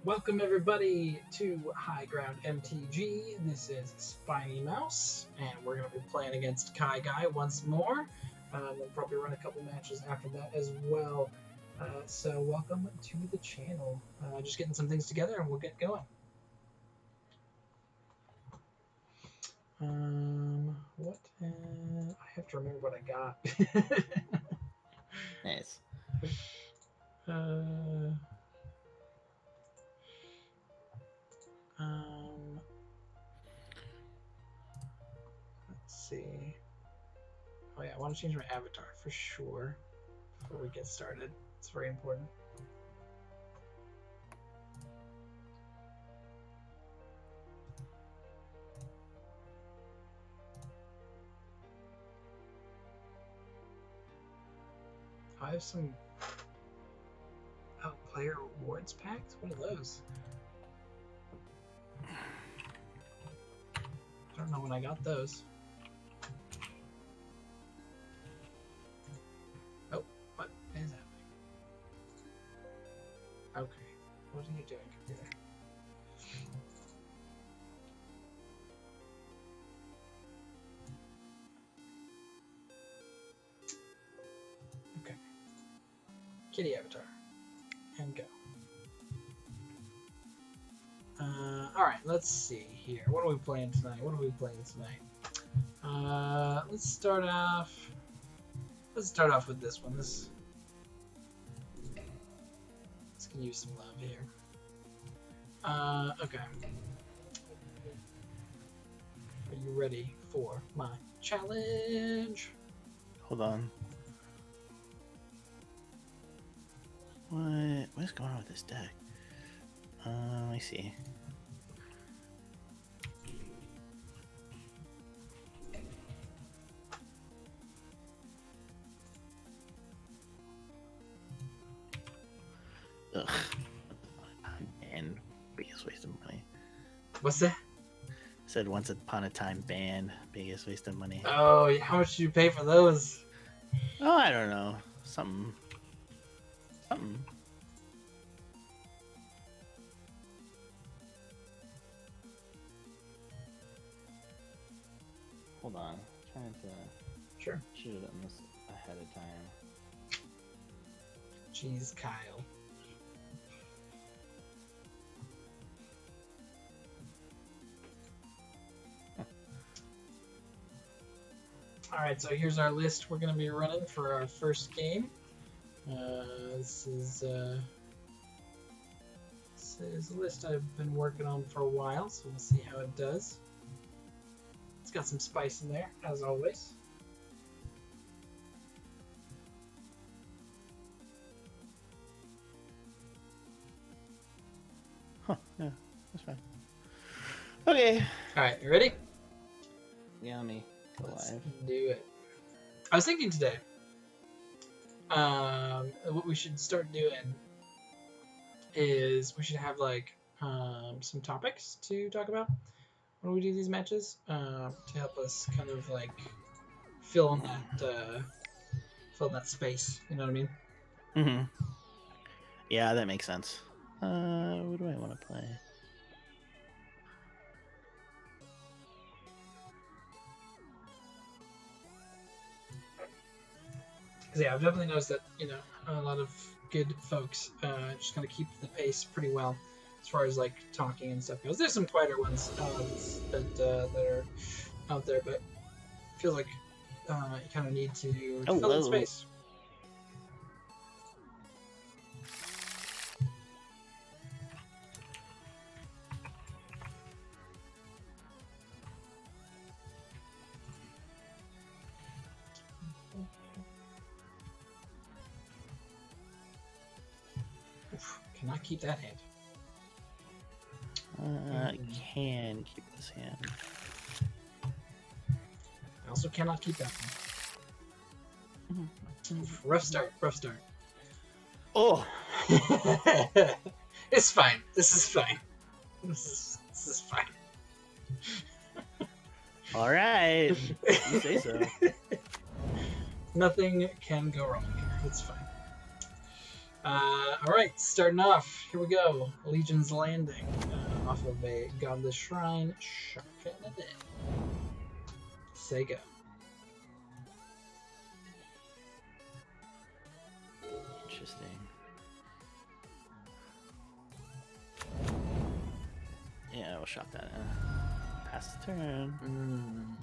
Welcome everybody to High Ground MTG. This is Spinymaus, and we're going to be playing against KyGuy once more. We'll probably run a couple matches after that as well. So welcome to the channel. Just getting some things together and we'll get going. I have to remember what I got. Nice. Let's see. Oh yeah, I want to change my avatar for sure before we get started. It's very important. I have some player rewards packs. What are those? I don't know when I got those. Oh, what is happening? Okay, what are you doing, computer? Okay. Kitty avatar. And go. Alright, let's see here. What are we playing tonight? Let's start off with this one. This can use some love here. Okay. Are you ready for my challenge? Hold on. What is going on with this deck? Let me see. Ugh. And biggest waste of money. What's that? Said once upon a time ban, biggest waste of money. Oh, how much did you pay for those? Oh, I don't know. Something. Hold on. I'm trying to. Sure. Should have done this ahead of time. Jeez, Kyle. Alright, so here's our list we're going to be running for our first game. This is a list I've been working on for a while, so we'll see how it does. It's got some spice in there, as always. Huh, yeah, that's fine. Okay. Alright, you ready? Yeah, let me go Let's live. do it. I was thinking today, what we should start doing is we should have like some topics to talk about when we do these matches to help us kind of like fill in that space. You know what I mean? Mm-hmm. Yeah, that makes sense. What do I want to play? Because yeah, I've definitely noticed that a lot of good folks just kind of keep the pace pretty well as far as like talking and stuff goes. There's some quieter ones that are out there, but it feels like you kind of need to fill in space. Cannot keep that hand. Can keep this hand. I also cannot keep that one. Rough start. Oh! It's fine. This is fine. This is fine. Alright. You say so. Nothing can go wrong here. It's fine. Alright, starting off. Here we go. Legion's Landing. Off of a Godless Shrine. Shark in the day. Say go. Interesting. Yeah, we'll shop that in. Pass the turn.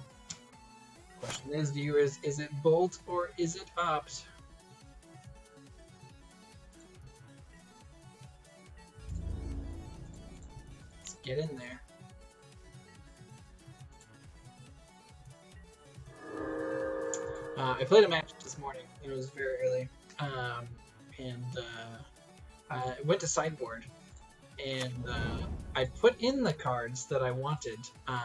Question is, viewers, is it Bolt or is it Opt? Let's get in there. I played a match this morning. It was very early. I went to sideboard. And I put in the cards that I wanted,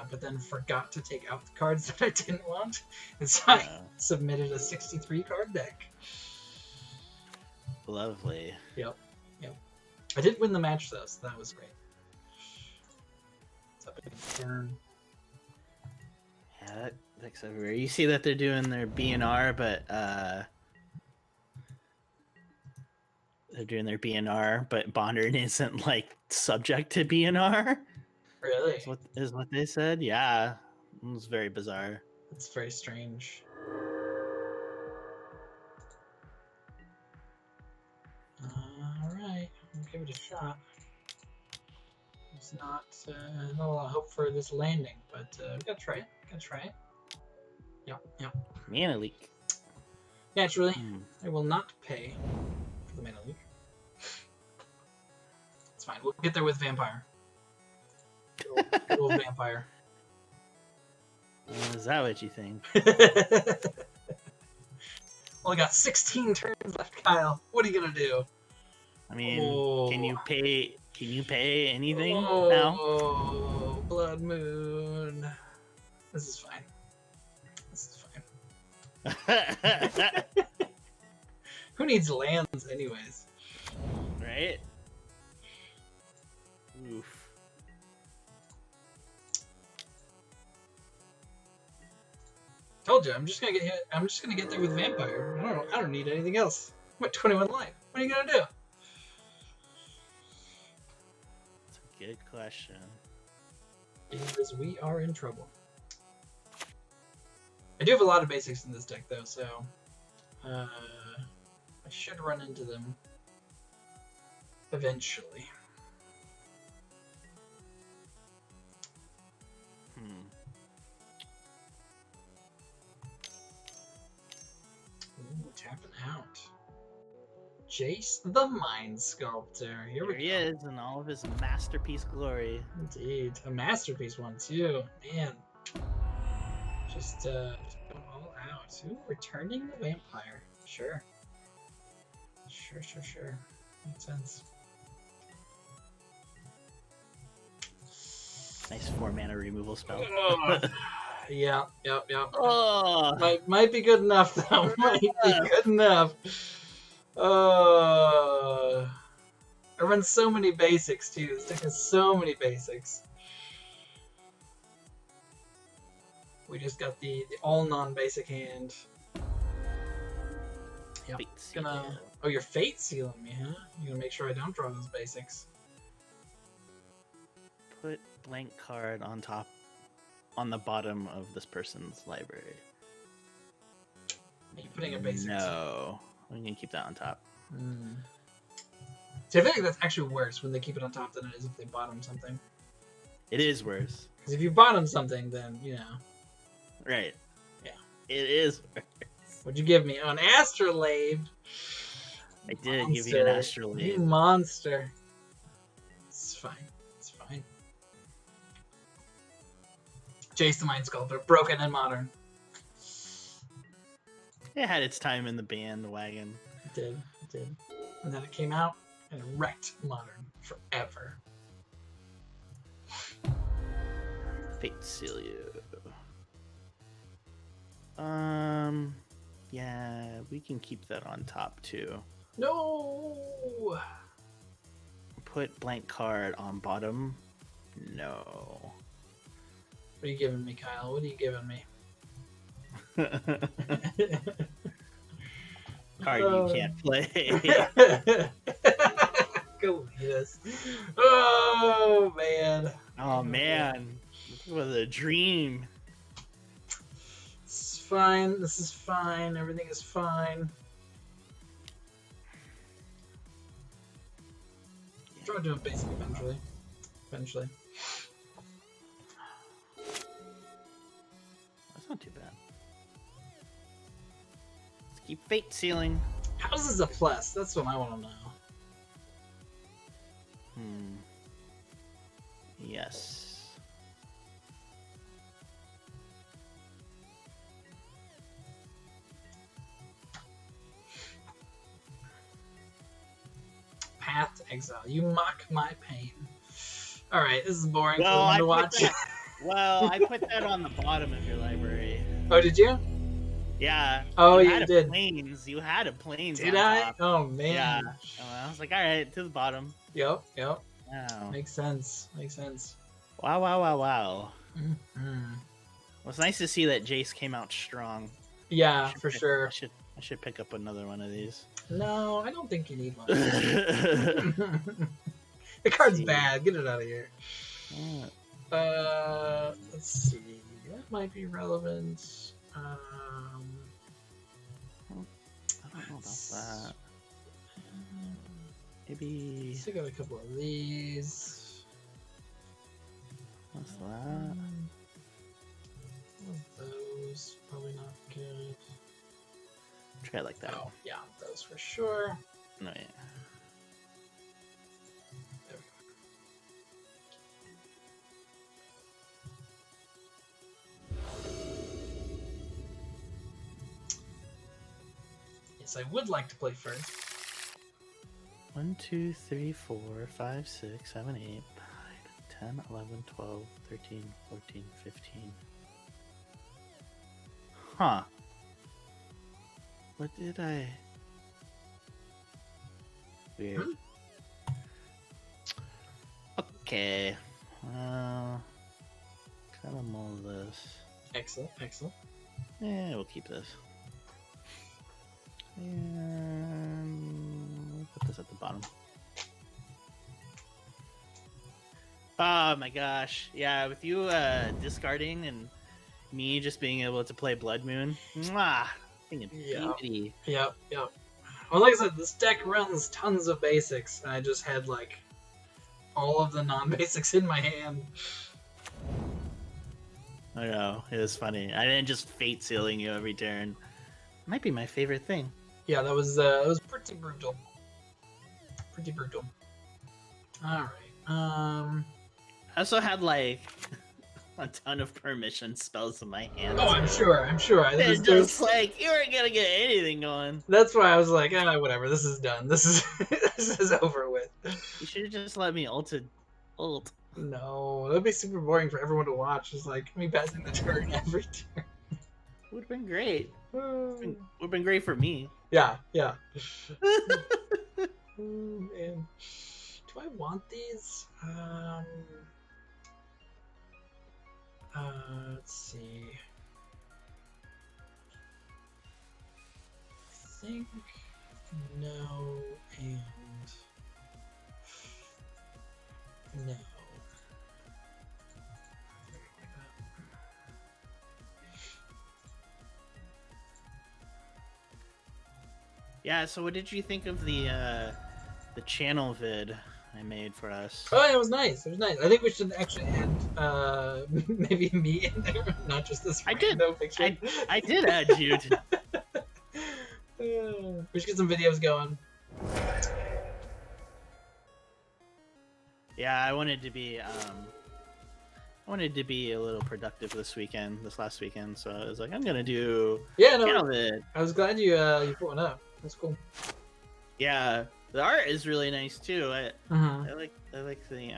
but then forgot to take out the cards that I didn't want. And so I submitted a 63 card deck. Lovely. Yep. I did win the match though, so that was great. It's up against turn. Yeah, that deck's everywhere. You see that they're doing their BNR, but they're doing their BNR, but Bondern isn't like subject to BNR. Really? Is what they said. Yeah, it was very bizarre. That's very strange. Alright, I'll give it a shot. It's not a lot of hope for this landing, but we gotta try it. Yep. Mana leak. Naturally, I will not pay for the mana leak. It's fine. We'll get there with Vampire. Good old Vampire. Is that what you think? Only got 16 turns left, Kyle. What are you gonna do? I mean, can you pay? Can you pay anything now? Oh, Blood Moon. This is fine. Who needs lands, anyways? Right? Oof. Told you, I'm just gonna get there with Vampire. I don't need anything else. I'm at 21 life. What are you gonna do? That's a good question. Because we are in trouble. I do have a lot of basics in this deck, though, so I should run into them eventually. Ooh, tapping out. Jace the Mind Sculptor. Here we go. He is in all of his masterpiece glory. Indeed. A masterpiece one, too. Man. Just going all out. Ooh, returning the Vampire. Sure. Makes sense. Nice 4-mana removal spell. Yep. Oh. Might be good enough, though. Might be good enough. I run so many basics, too. This deck has so many basics. We just got the all non-basic hand. Yep. Oh, you're fate sealing me, huh? You're gonna make sure I don't draw those basics. Put blank card on the bottom of this person's library. Are you putting a basic? No. I'm gonna keep that on top. See, I feel like that's actually worse when they keep it on top than it is if they bottom something. It is worse. Because if you bottom something, then, you know. Right. Yeah. It is worse. What'd you give me? Oh, an Astrolabe. I did give you an Astrolabe. You monster. It's fine. Jace the Mind Sculptor, broken and modern. It had its time in the bandwagon. It did. And then it came out and it wrecked modern forever. Fate seal you. Yeah, we can keep that on top too. No. Put blank card on bottom. No. What are you giving me, Kyle? What are you giving me? card you can't play. Galenas. Oh man. Oh man, this was a dream. It's fine. This is fine. Everything is fine. Try to do it basic eventually. Eventually. That's not too bad. Let's keep fate sealing. How's this a plus? That's what I want to know. Yes. Path to Exile. You mock my pain. Alright, this is boring for Well, one to watch. I put that on the bottom of your library. Oh, did you? Yeah. Oh, you you had did. Planes. You had a planes. Did on I? top. Oh, man. Yeah. I was like, all right, to the bottom. Yep. Wow. Makes sense. Wow. Mm-hmm. Well, it's nice to see that Jace came out strong. Yeah, for sure. I should pick up another one of these. No, I don't think you need one. The card's bad. Get it out of here. Let's see. That might be relevant. I don't know about that. Maybe. Still got a couple of these. What's that? One of those. Probably not good. Try it like that. Oh, yeah, those for sure. No, yeah. There we go. Yes, I would like to play first. 1, 2, 3, 4, 5, 6, 7, 8, 9, 10, 11, 12, 13, 14, 15. Huh. What did I... Weird. Okay. Kind of mull this. Excellent. Yeah, we'll keep this. And we'll put this at the bottom. Oh my gosh. Yeah, with you discarding and me just being able to play Blood Moon. Mwah! Beauty. Yep. Well, like I said, this deck runs tons of basics, and I just had, like, all of the non-basics in my hand. I know, it was funny. I didn't just fate sealing you every turn. Might be my favorite thing. Yeah, that was pretty brutal. Alright, I also had, like, a ton of permission spells in my hand. Oh, I'm sure. It's just like, you weren't gonna get anything going. That's why I was like, whatever, this is done. This is this is over with. You should have just let me ult. No, that'd be super boring for everyone to watch. Just like me passing the turn every turn. Would have been great. Would have been great for me. Yeah. Oh, man. Do I want these? Let's see. I think no and no. Yeah, so what did you think of the channel vid I made for us? Oh, it was nice. I think we should actually add maybe me in there, not just this random picture. I did add you. We should get some videos going. Yeah, I wanted to be a little productive this last weekend, so I was like, I'm gonna do channel vid. I was glad you put one up. That's cool. Yeah, the art is really nice too. I like the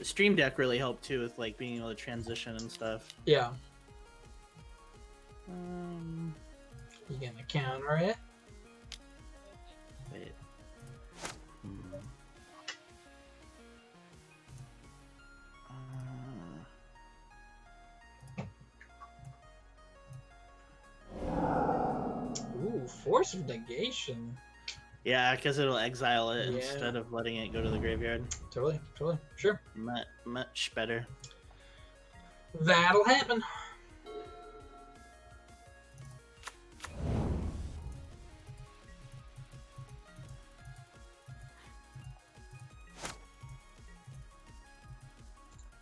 stream deck really helped too with like being able to transition and stuff. Yeah. You gonna counter it? Wait. Ooh, Force of Negation. Yeah, because it'll exile it instead of letting it go to the graveyard. Totally, sure. Much better. That'll happen.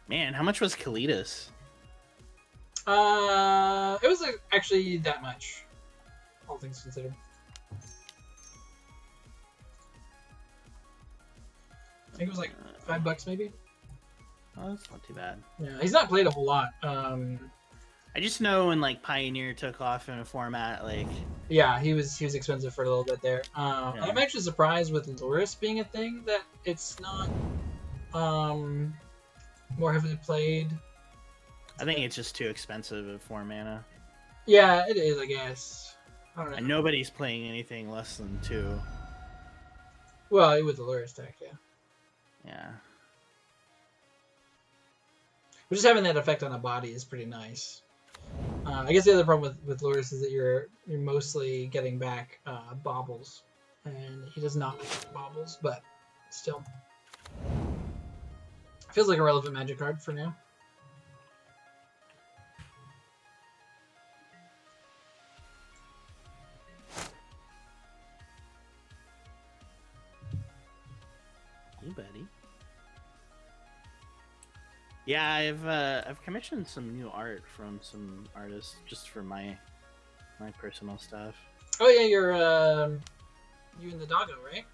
Man, how much was Kalidas? It was actually that much, all things considered. I think it was like $5 maybe. Oh, that's not too bad. Yeah, he's not played a whole lot. I just know when like Pioneer took off in a format like. Yeah, he was expensive for a little bit there. I'm actually surprised with Loris being a thing that it's not more heavily played. I think it's just too expensive at 4 mana. Yeah, it is, I guess. I don't know. And nobody's playing anything less than 2. Well, with the Loris deck, yeah. Yeah. But just having that effect on a body is pretty nice. I guess the other problem with Loris is that you're mostly getting back baubles, and he does not like baubles, but still. Feels like a relevant Magic card for now. Hey, buddy. Yeah, I've commissioned some new art from some artists just for my personal stuff. Oh yeah, you're you and the doggo, right?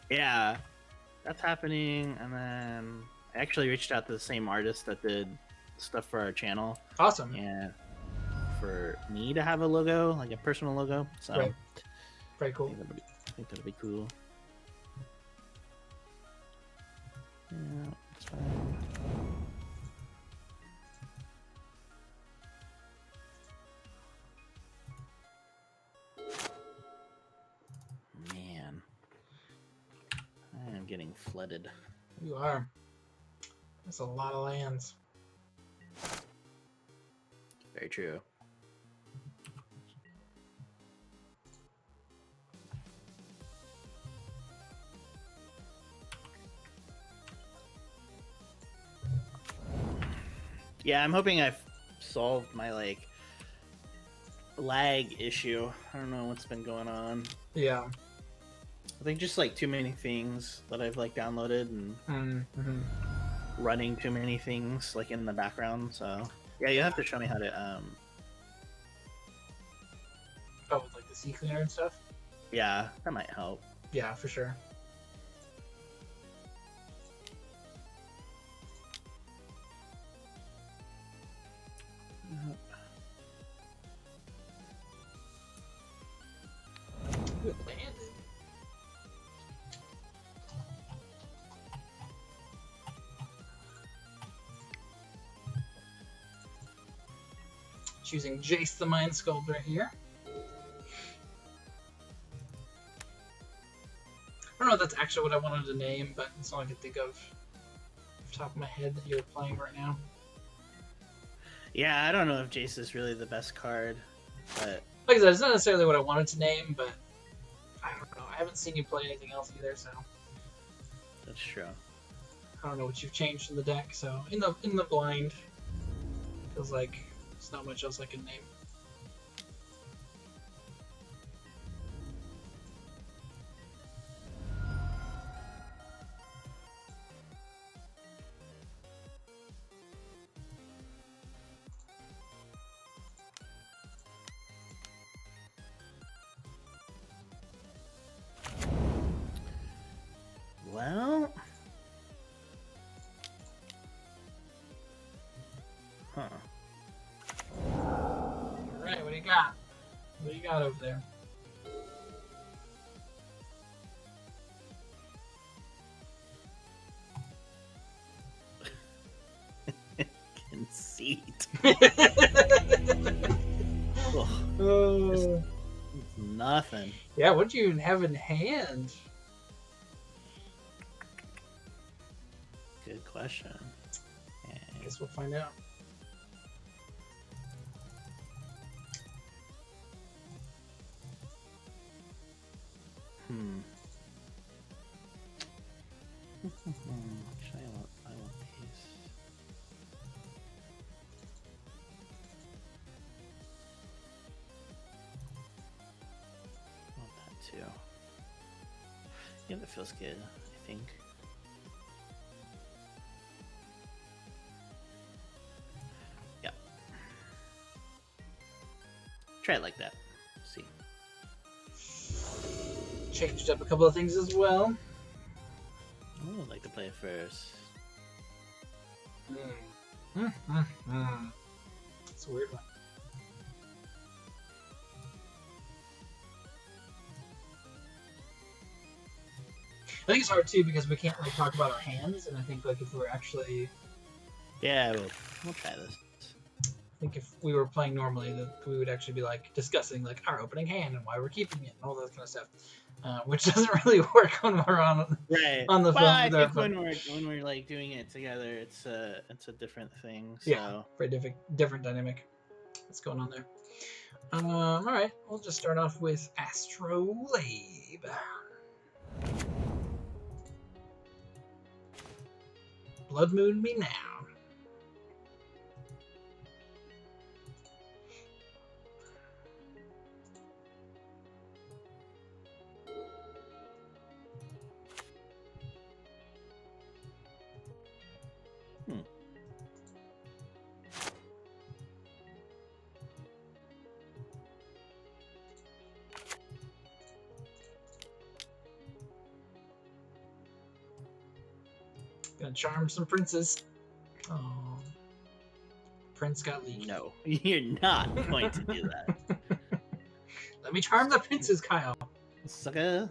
Yeah, that's happening, and then I actually reached out to the same artist that did stuff for our channel. Awesome. Yeah, for me to have a logo, like a personal logo. So, right. Very cool. I think that'll be cool. Yeah, that's fine. Man, I am getting flooded. You are. That's a lot of lands. Very true. Yeah, I'm hoping I've solved my like lag issue. I don't know what's been going on. Yeah. I think just like too many things that I've like downloaded and running too many things like in the background. So yeah, you have to show me how to Oh, with like the sea cleaner and stuff? Yeah, that might help. Yeah, for sure. Good landed. Choosing Jace the Mind Sculptor here. I don't know if that's actually what I wanted to name, but it's all I can think of off the top of my head that you're playing right now. Yeah, I don't know if Jace is really the best card, but like I said, it's not necessarily what I wanted to name, but I don't know. I haven't seen you play anything else either, so that's true. I don't know what you've changed in the deck. So in the blind, feels like there's not much else I can name. Well, huh. Alright, what do you got? What do you got over there? Conceit. Oh. It's nothing. Yeah, what do you even have in hand? Good question. I guess we'll find out. Actually, I want these. I want that too. Yeah, that feels good, I think. Yeah. Try it like that. See. Changed up a couple of things as well. I would like to play it first. It's a weird one. I think it's hard too because we can't like talk about our hands, and I think like if we were actually, yeah, we'll try this. I think if we were playing normally, that we would actually be like discussing like our opening hand and why we're keeping it and all that kind of stuff, which doesn't really work when we're on on the phone. I think when we're like doing it together, it's a different thing. So. Yeah, very different dynamic. What's going on there? All right, we'll just start off with Astrolabe. Blood Moon me now. Gonna charm some princes. Oh, Prince got leaked. No, you're not going to do that. Let me charm the princes, Kyle. Sucker.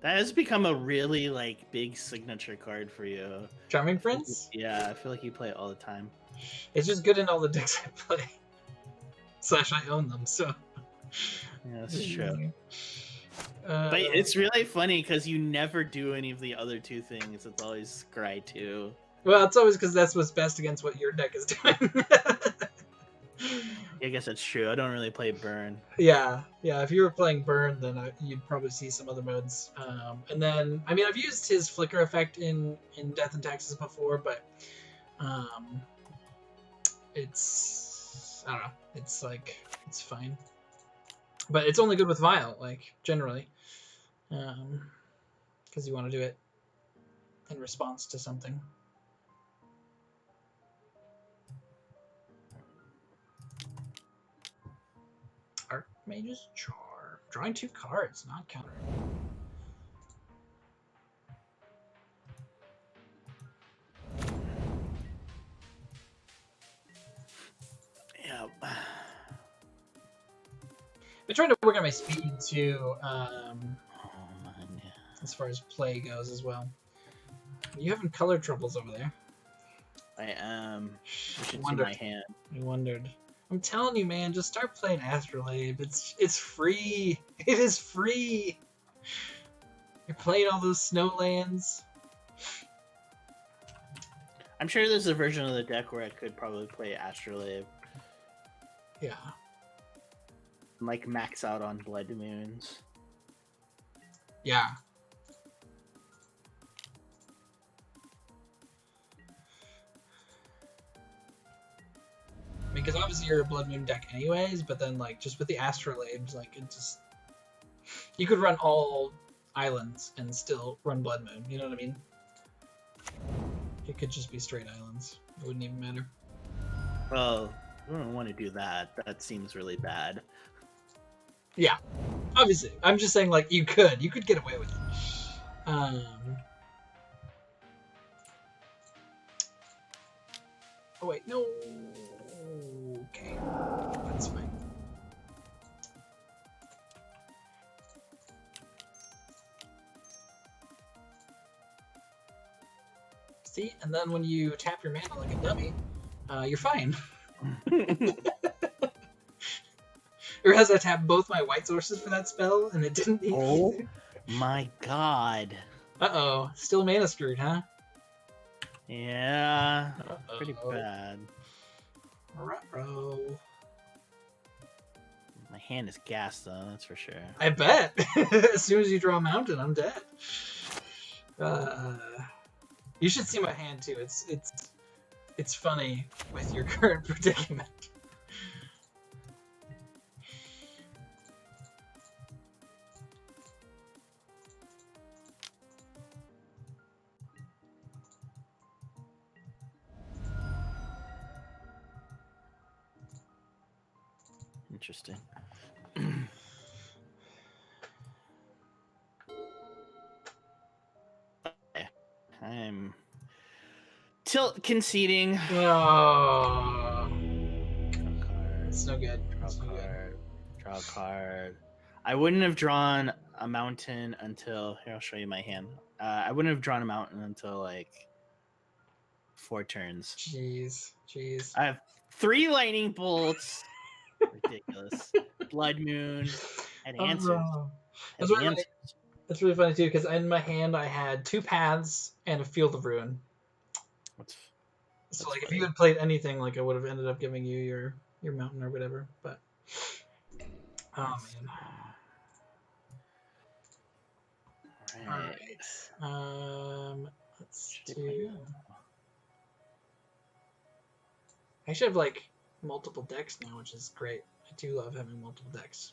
That has become a really like big signature card for you. Charming Prince? Yeah, I feel like you play it all the time. It's just good in all the decks I play. / I own them, so. Yeah, that's true. But it's really funny because you never do any of the other two things. It's always Scry 2. Well, it's always because that's what's best against what your deck is doing. I guess that's true. I don't really play Burn. Yeah. If you were playing Burn, then you'd probably see some other modes. And then, I mean, I've used his Flicker effect in Death and Taxes before, but it's, I don't know. It's like, it's fine. But it's only good with Vile, like, generally. Because you want to do it in response to something. Archmage's Charm. Drawing 2 cards, not countering. Yeah. I'm trying to work on my speed too, Man. as far as play goes as well. You having color troubles over there? I am. You should see my hand. I wondered. I'm telling you, man, just start playing Astrolabe. It's free. It is free. You're playing all those snowlands. I'm sure there's a version of the deck where I could probably play Astrolabe. Yeah. Like max out on Blood Moons. Yeah. Because obviously you're a Blood Moon deck anyways, but then like just with the Astrolabes, like it just you could run all islands and still run Blood Moon. You know what I mean? It could just be straight islands. It wouldn't even matter. Well, I don't want to do that. That seems really bad. Yeah, obviously. I'm just saying, like, you could get away with it. Oh wait, no. Okay, that's fine. See, and then when you tap your mana like a dummy, you're fine. Or as I tapped both my white sources for that spell, and it didn't need Oh my god. Uh-oh. Still mana screwed, huh? Yeah. Pretty bad. Ruh-roh. My hand is gassed though, that's for sure. I bet. As soon as you draw a mountain, I'm dead. You should see my hand too. It's funny with your current predicament. Interesting. I'm conceding. Oh, it's no good. Draw a card. I wouldn't have drawn a mountain until here. I'll show you my hand. I wouldn't have drawn a mountain until like 4 turns. Jeez. I have 3 lightning bolts. Ridiculous. Blood moon and answers. That's really funny too, because in my hand I had 2 paths and a field of ruin. So like, if you had played anything, like I would have ended up giving you your mountain or whatever. But oh man. All right. Let's do. I should have like multiple decks now, which is great. I do love having multiple decks.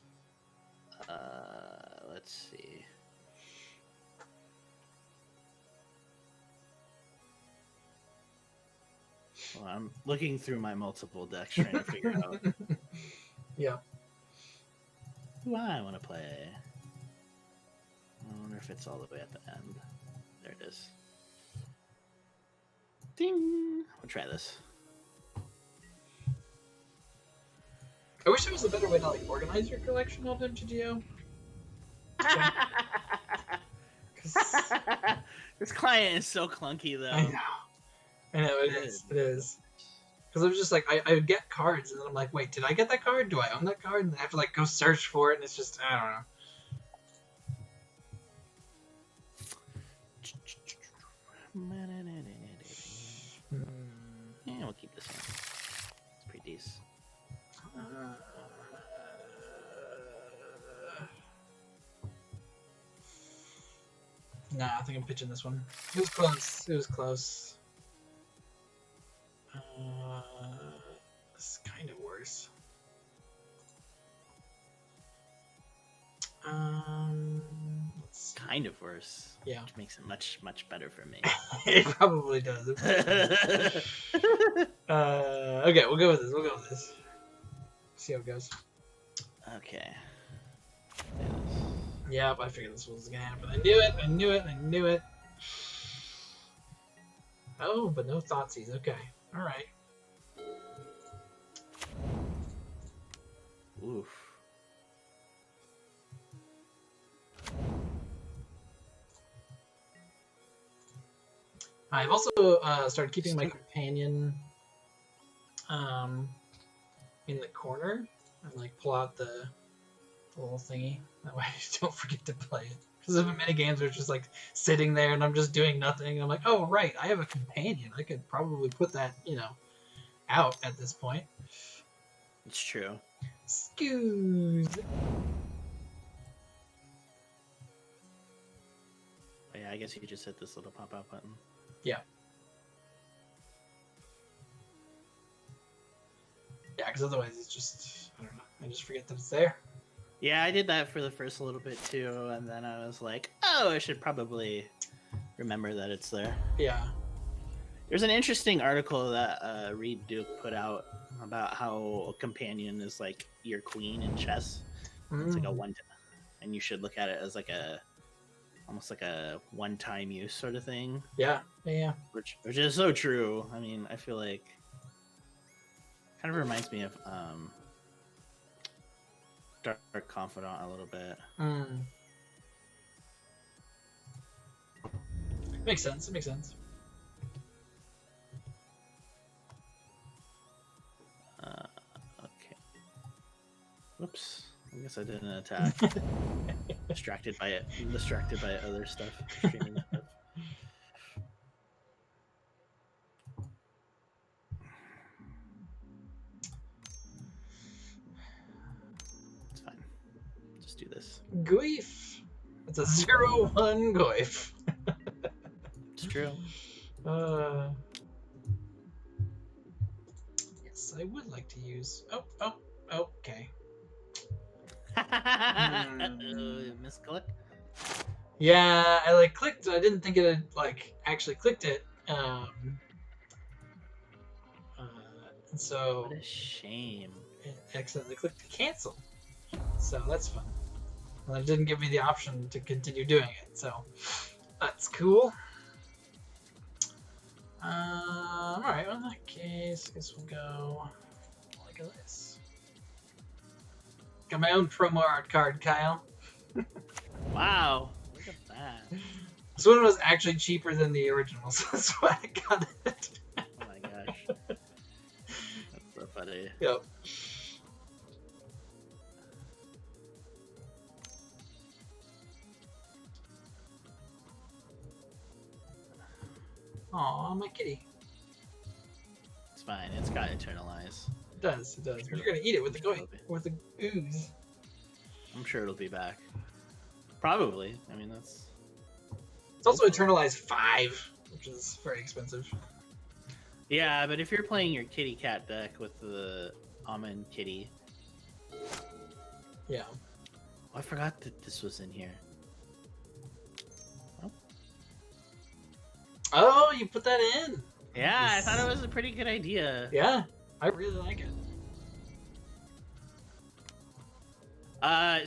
Let's see. Well, I'm looking through my multiple decks trying to figure out. Yeah. Who I want to play. I wonder if it's all the way at the end. There it is. Ding! We'll try this. I wish there was a better way to like organize your collection on MTGO. This client is so clunky, though. I know it is. It is. Because I was just like, I would get cards, and then I'm like, wait, did I get that card? Do I own that card? And I have to like go search for it, and it's just, I don't know. Yeah, we'll keep this one. It's pretty decent. Nah, I think I'm pitching this one. It was close. It was close. This is kind of worse. Kind of worse. Yeah. Which makes it much, much better for me. It probably does. Okay, we'll go with this. See how it goes. Okay. Yep, I figured this was gonna happen. I knew it. Oh, but no Thoughtseize. Okay. Alright. Oof. I've also started keeping my companion in the corner and like pull out the little thingy. That way I just don't forget to play it. Because of the mini games are just like sitting there and I'm just doing nothing. I'm like, oh right, I have a companion. I could probably put that, out at this point. It's true. Excuse. Oh, yeah, I guess you could just hit this little pop-out button. Yeah. Yeah, because otherwise it's just, I don't know. I just forget that it's there. Yeah, I did that for the first little bit too, and then I was like, oh, I should probably remember that it's there. Yeah. There's an interesting article that Reed Duke put out about how a companion is like your queen in chess. It's like a one, and you should look at it as like almost like a one-time use sort of thing. Yeah. Which is so true. I mean, I feel like kind of reminds me of Dark Confidant a little bit. Makes sense. It makes sense. Okay. Whoops. I guess I didn't attack. Distracted by other stuff. Streaming stuff. Goif. It's a 0/1 Goif. It's true. Yes, I would like to use. Oh, okay. Misclick. Yeah, I like clicked. I didn't think it had like actually clicked it. And so What a shame. it accidentally clicked to cancel. So that's fun. And it didn't give me the option to continue doing it. So that's cool. Alright, well, in that case, I guess we'll go like this. Got my own promo art card, Kyle. Wow, look at that. This one was actually cheaper than the original, so that's why I got it. Oh my gosh. That's so funny. Yep. Aw, my kitty. It's fine. It's got Eternalize. It does. You're gonna eat it with the ooze. I'm sure it'll be back. Probably. I mean, that's... It's also Eternalize 5, which is very expensive. Yeah, but if you're playing your kitty cat deck with the almond kitty... Yeah. Oh, I forgot that this was in here. Oh, you put that in. Yeah, I thought it was a pretty good idea. Yeah, I really like it.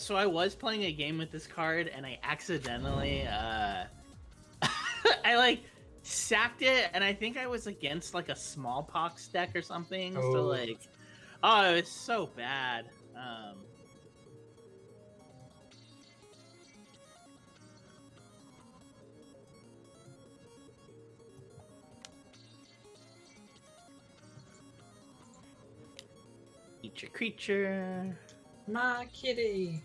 So I was playing a game with this card, and I accidentally, I like sacked it, and I think I was against like a smallpox deck or something. Oh. So like, oh, it was so bad. Eat your creature. My kitty.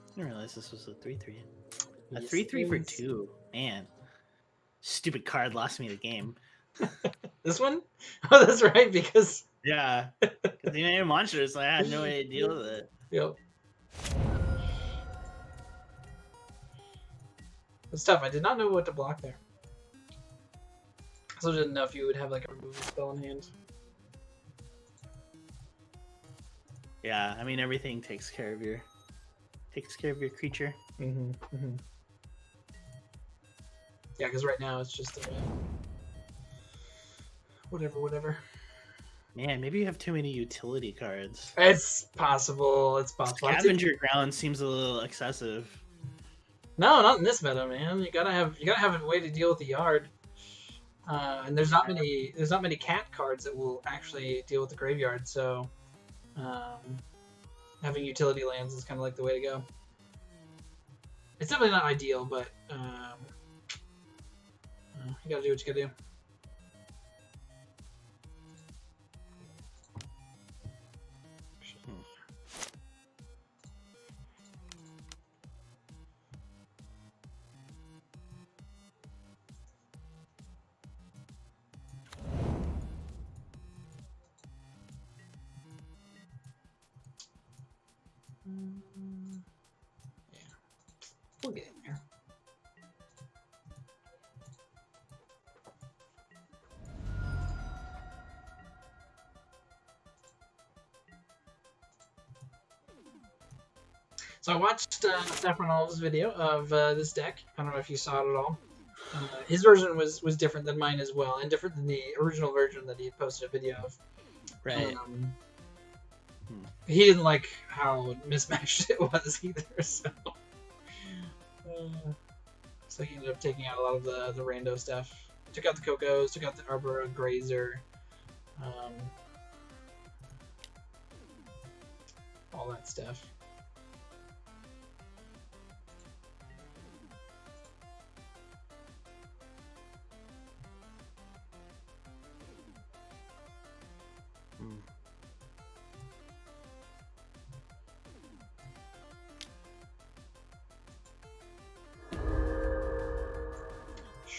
I didn't realize this was a 3/3. A Yes, 3/3 it for is. 2. Man. Stupid card lost me the game. This one? Oh, that's right, because... Yeah. Because he made a monster, so I had no way to deal with it. Yep. It's tough. I did not know what to block there. I also didn't know if you would have like a removal spell in hand. Yeah, I mean everything takes care of your creature. Mm-hmm. Yeah, because right now it's just whatever. Man, maybe you have too many utility cards. It's possible. It's possible. Scavenger ground seems a little excessive. No, not in this meta, man. You gotta have a way to deal with the yard. And there's not many cat cards that will actually deal with the graveyard. So having utility lands is kind of like the way to go. It's definitely not ideal, but you gotta do what you gotta do. Yeah, we'll get in there. So I watched Saffron Olive's video of this deck. I don't know if you saw it at all. His version was different than mine as well, and different than the original version that he had posted a video of. Right. He didn't like how mismatched it was either, so he ended up taking out a lot of the rando stuff. Took out the Cocos, took out the Arbor Grazer, all that stuff.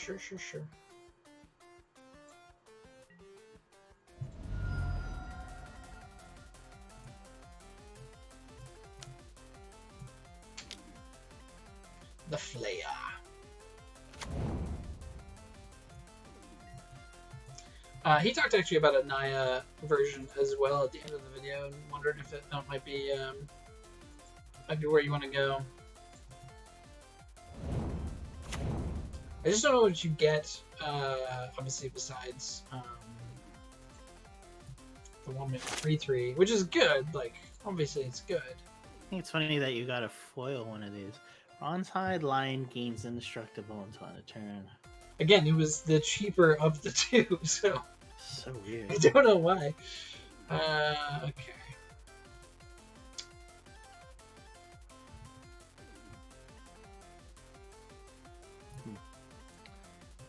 Sure. The Flaya. He talked actually about a Naya version as well at the end of the video, and wondered if that might be where you want to go. I just don't know what you get, obviously, besides the 1-minute 3/3, which is good. Like, obviously, it's good. I think it's funny that you got to foil one of these. Bronze-hide Lion gains indestructible until end of turn. Again, it was the cheaper of the two, so... So weird. I don't know why. Okay.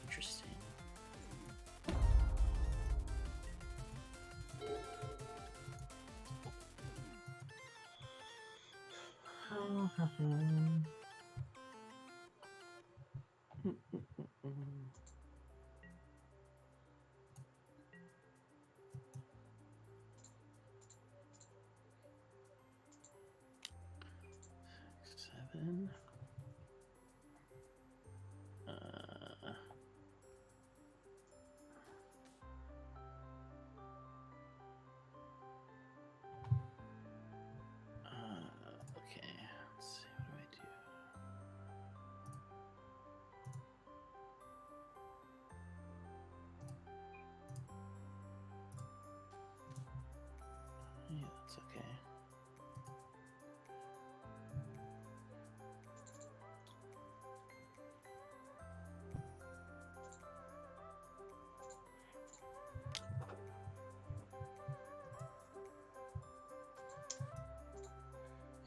Interesting. Seven. Okay. Let's see. What do I do? Yeah, that's okay.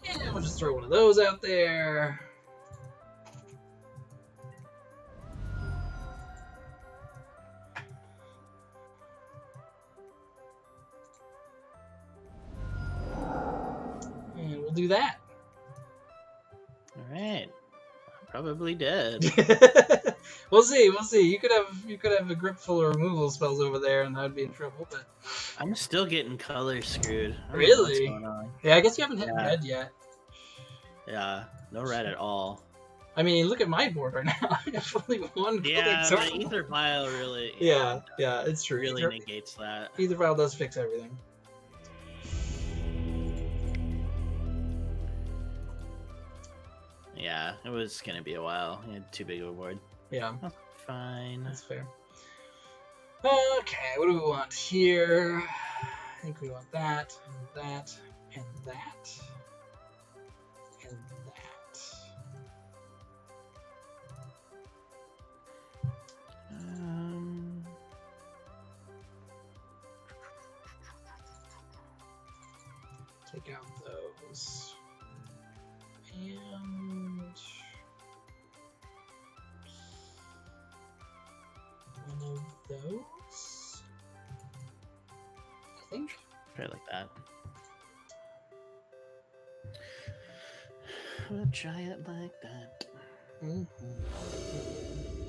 Yeah, we'll just throw one of those out there. And we'll do that. All right. I'm probably dead. We'll see. You could have a grip full of removal spells over there, and I'd be in trouble. But I'm still getting color screwed. I don't know really, what's going on. yeah, I guess you haven't hit red yet. Yeah, no red at all. I mean, look at my board right now. I have only one. Yeah, the Ether Vial really. Yeah, it's true. Really negates that. Ether Vial does fix everything. Yeah, it was gonna be a while. You had too big of a board. Yeah. That's fine. That's fair. Okay, what do we want here? I think we want that, and that, and that, and that. Take out those. And one of those, I think. Try it like that. We'll try it like that.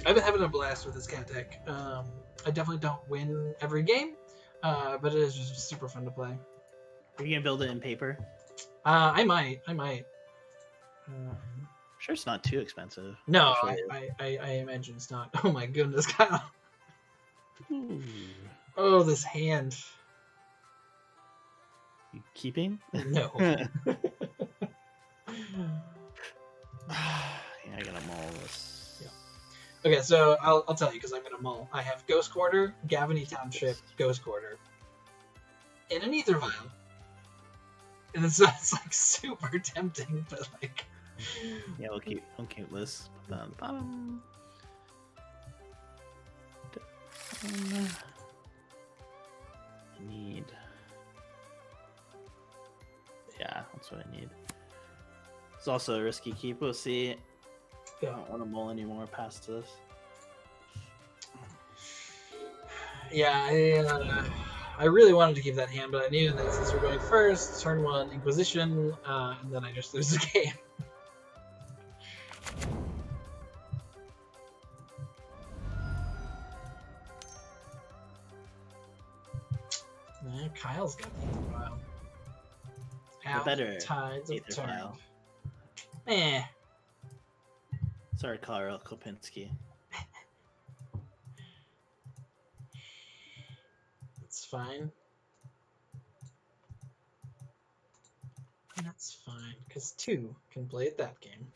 I've been having a blast with this cat deck. I definitely don't win every game, but it is just super fun to play. Are you gonna build it in paper? I might. Sure, it's not too expensive. No, I imagine it's not. Oh my goodness, Kyle. Ooh. Oh, this hand. You keeping? No. Yeah, I gotta mull this. Yeah. Okay, so I'll tell you because I'm gonna mull. I have Ghost Quarter, Gavany Township, Ghost Quarter, and an Ether Vial. And it's like super tempting, but like. Yeah, we'll keep this. Put that on the bottom. I need. Yeah, that's what I need. It's also a risky keep. We'll see. I don't want to mull anymore past this. Yeah, I really wanted to keep that hand, but I knew that since we're going first, turn 1 Inquisition, and then I just lose the game. Kyle's got the Aether Vial. The better Tides of Aether Turn. Vial. Eh. Sorry, Carl Kopinski. It's fine. That's fine, because 2 can play at that game.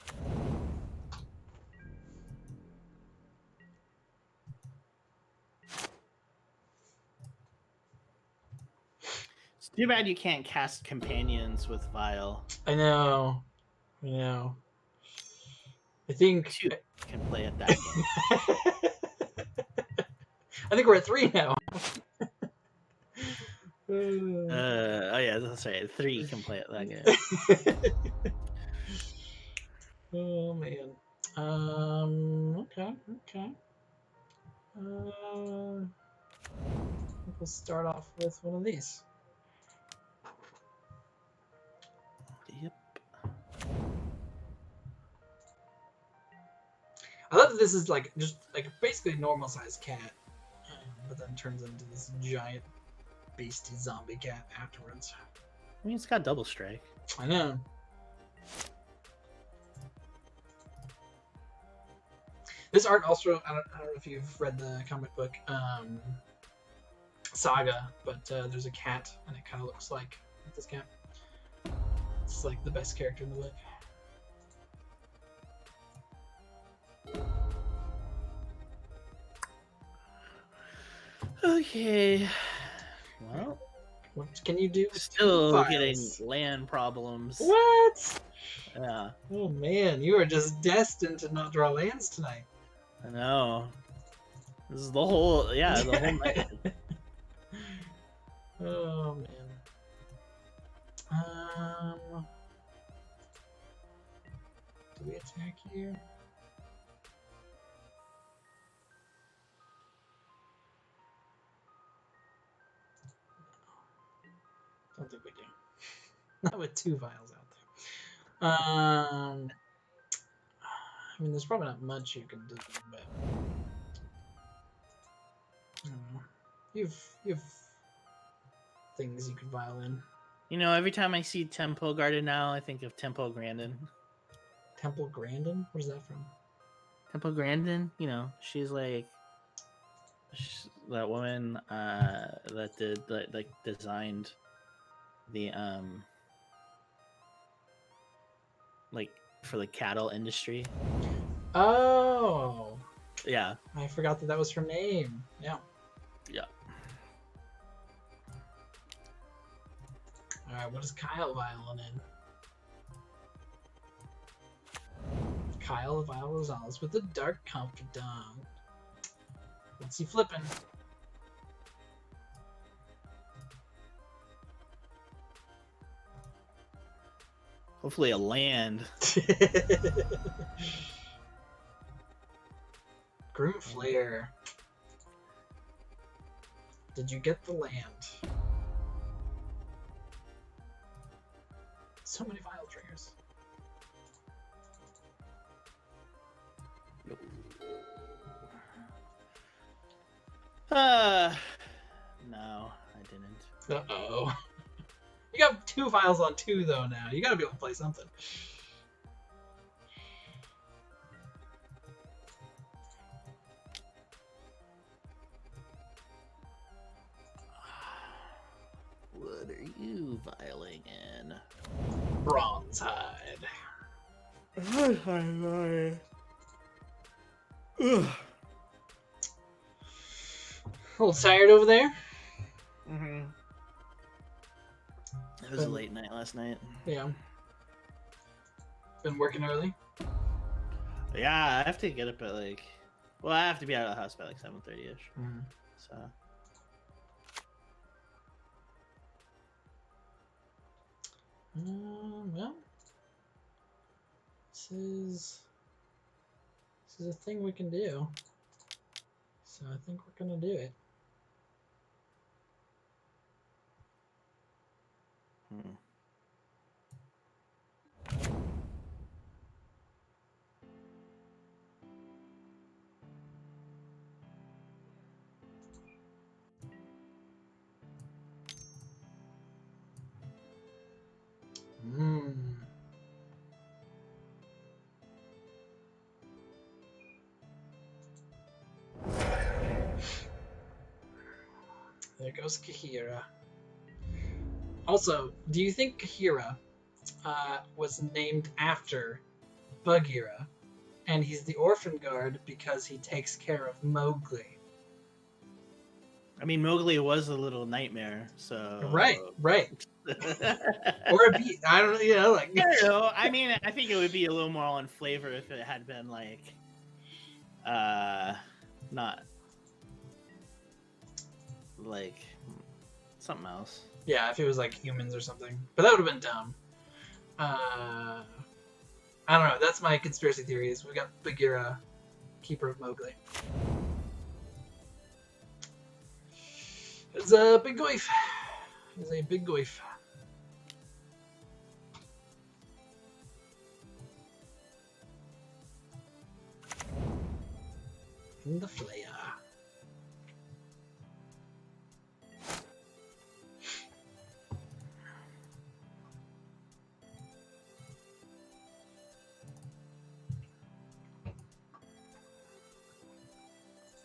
It's too bad you can't cast companions with Vial. I know. I think 2 can play at that game. I think we're at 3 now. Oh yeah, that's right. 3 can play at that game. Oh man. Okay. We'll start off with one of these. Yep. I love that this is like just like basically a normal sized cat, but then turns into this giant beastie zombie cat afterwards. I mean, it's got double strike. I know. This art also, I don't know if you've read the comic book Saga, but there's a cat, and it kind of looks like this cat. It's like the best character in the book. Okay. Well, what can you do? Still getting land problems. What? Yeah. Oh man, you are just destined to not draw lands tonight. I know. This is the whole, the whole night. Oh man. Do we attack here? Don't think we do. Not with 2 vials out there. I mean, there's probably not much you can do, but I don't know. You've things you could vial in. You know, every time I see Temple Garden now, I think of Temple Grandin. Temple Grandin? Where's that from? Temple Grandin, you know, she's like that woman that did like designed the like for the cattle industry. Oh. Yeah. I forgot that was her name. Yeah. Yeah. Alright, what is Kyle violin in? Kyle Vial Rosales with the Dark Confidant. What's he flipping? Hopefully a land. Groom Flare. Did you get the land? So many vial triggers. No, I didn't. Uh-oh. You got 2 vials on 2 though now. You gotta be able to play something. What are you vialing in? Bronzehide. Ugh. A little tired over there? Mm-hmm. It was a late night last night. Yeah. Been working early? Yeah, I have to get up at like... Well, I have to be out of the house by like 7:30ish. Mm. So... Well... This is a thing we can do. So I think we're gonna do it. goes Kahira. Also, do you think Kahira was named after Bagheera, and he's the orphan guard because he takes care of Mowgli? I mean, Mowgli was a little nightmare, so... Right. Or a beat. I don't know, like... I don't know. I mean, I think it would be a little more on flavor if it had been, like... not... like... something else. Yeah, if it was, like, humans or something. But that would have been dumb. I don't know. That's my conspiracy theory, is we got Bagheera, keeper of Mowgli. It's a big goif. It's a big goif. In the flare.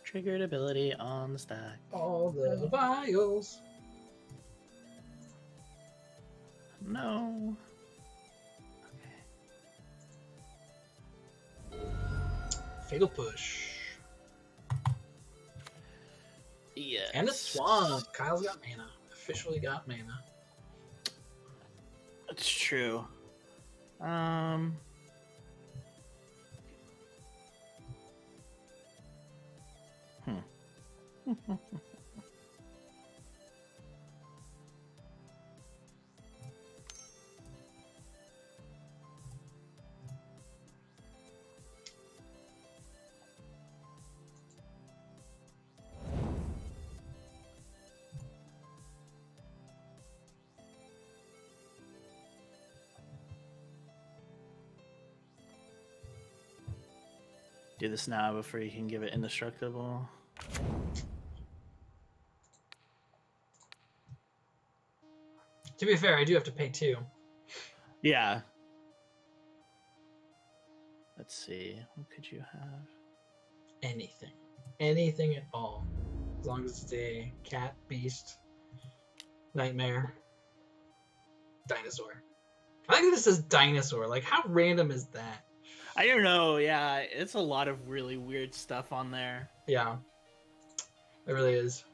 Triggered ability on the stack. All the vials. No. Okay. Fatal push. Yeah. And a swamp. Kyle's got mana. Officially got mana. That's true. Do this now before you can give it indestructible. To be fair, I do have to pay 2. Yeah. Let's see. What could you have? Anything. Anything at all. As long as it's a cat, beast, nightmare, dinosaur. I think this says dinosaur. Like, how random is that? I don't know. Yeah, it's a lot of really weird stuff on there. Yeah. It really is.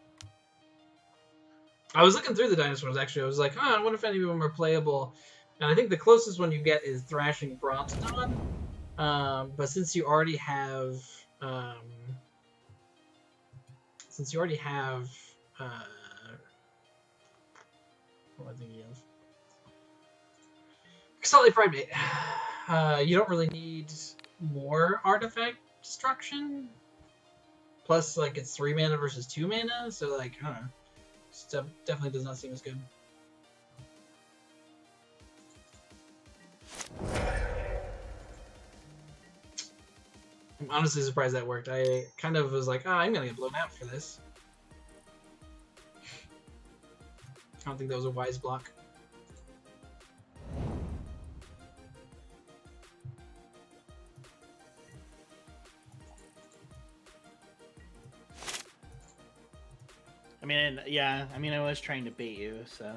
I was looking through the dinosaurs, actually. I was like, I wonder if any of them are playable. And I think the closest one you get is Thrashing Bronzedon. But since you already have... what am I thinking of? Exalted Primate. You don't really need more artifact destruction. Plus, like, it's 3 mana versus 2 mana, so, like, I don't know. Stuff definitely does not seem as good. I'm honestly surprised that worked. I kind of was like, I'm gonna get blown out for this. I don't think that was a wise block. I mean, yeah. I mean, I was trying to bait you, so. I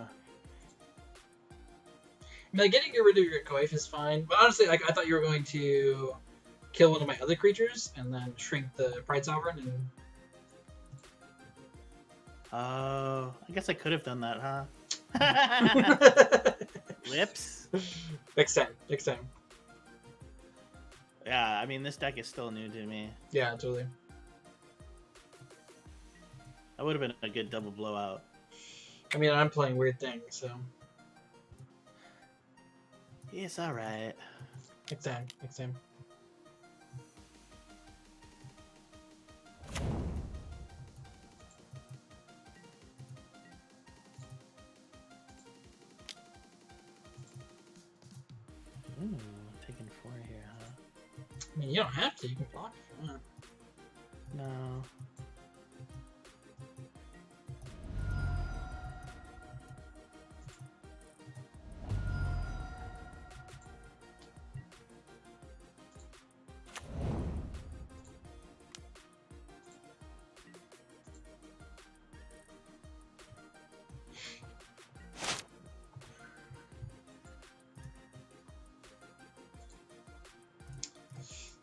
mean, like, getting rid of your Goif is fine, but honestly, like, I thought you were going to kill one of my other creatures and then shrink the Pride Sovereign and... Oh, I guess I could have done that, huh? Lips? Next time. Yeah, I mean, this deck is still new to me. Yeah, totally. That would have been a good double blowout. I mean, I'm playing weird things, so... It's alright. Next time. Ooh, taking 4 here, huh? I mean, you don't have to. You can block if you want. No.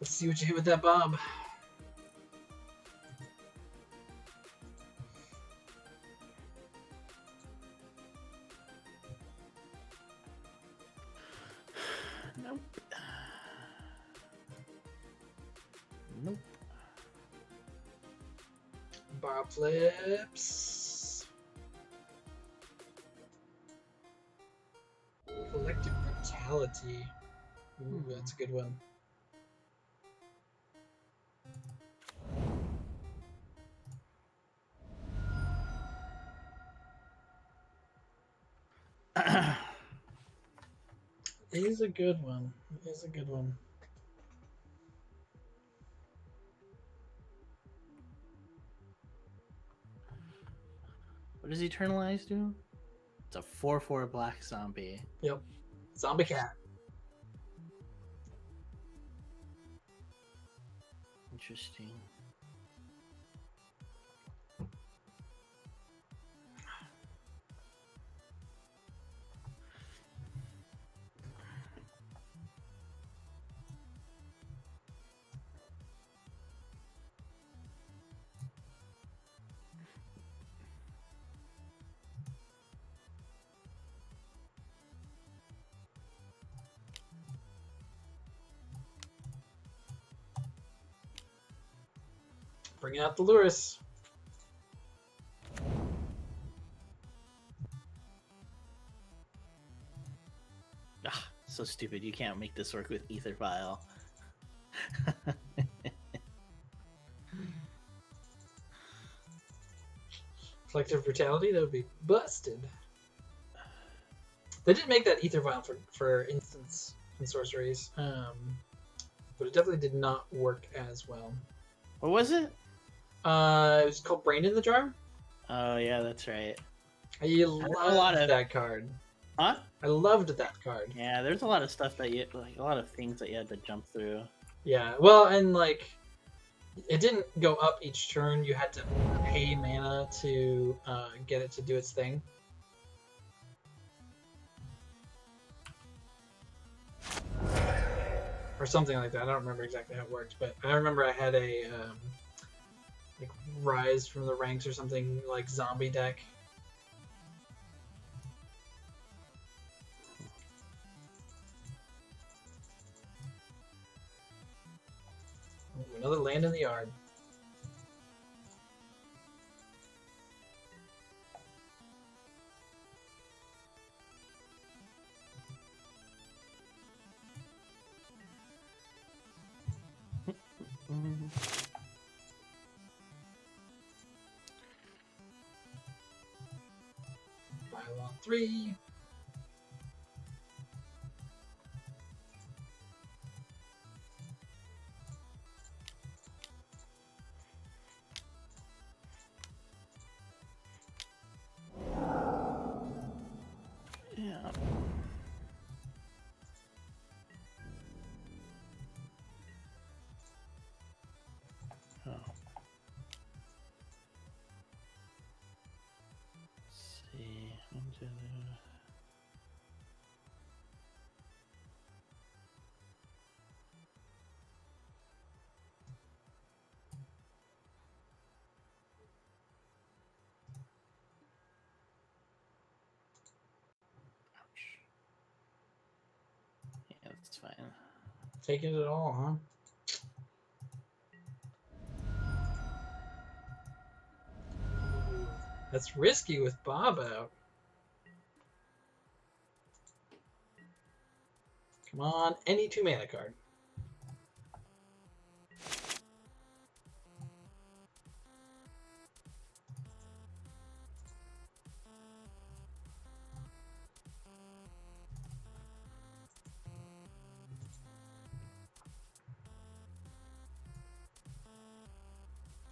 Let's see what you hit with that Bob. Nope. Nope. Bob flips. Collective brutality. Ooh, that's a good one. It is a good one. It is a good one. What does Eternalize do? It's a 4/4 black zombie. Yep. Zombie cat. Interesting. Bring out the Lurus. Ah, so stupid. You can't make this work with Ether Vial. Collective brutality, that would be busted. They did make that Ether Vial for instants and sorceries, but it definitely did not work as well. What was it? It was called Brain in the Jar. Oh yeah, that's right. I loved that card. Huh? I loved that card. Yeah, there's a lot of stuff that you a lot of things that you had to jump through. Yeah, well, and like, it didn't go up each turn. You had to pay mana to get it to do its thing. Or something like that. I don't remember exactly how it worked, but I remember I had a like Rise from the Ranks or something, like zombie deck. Ooh, another land in the yard. Pile on 3. Yeah. Oh. Let's see. Yeah, that's fine. Taking it all, huh? That's risky with Bob out. Come on, any 2 mana card.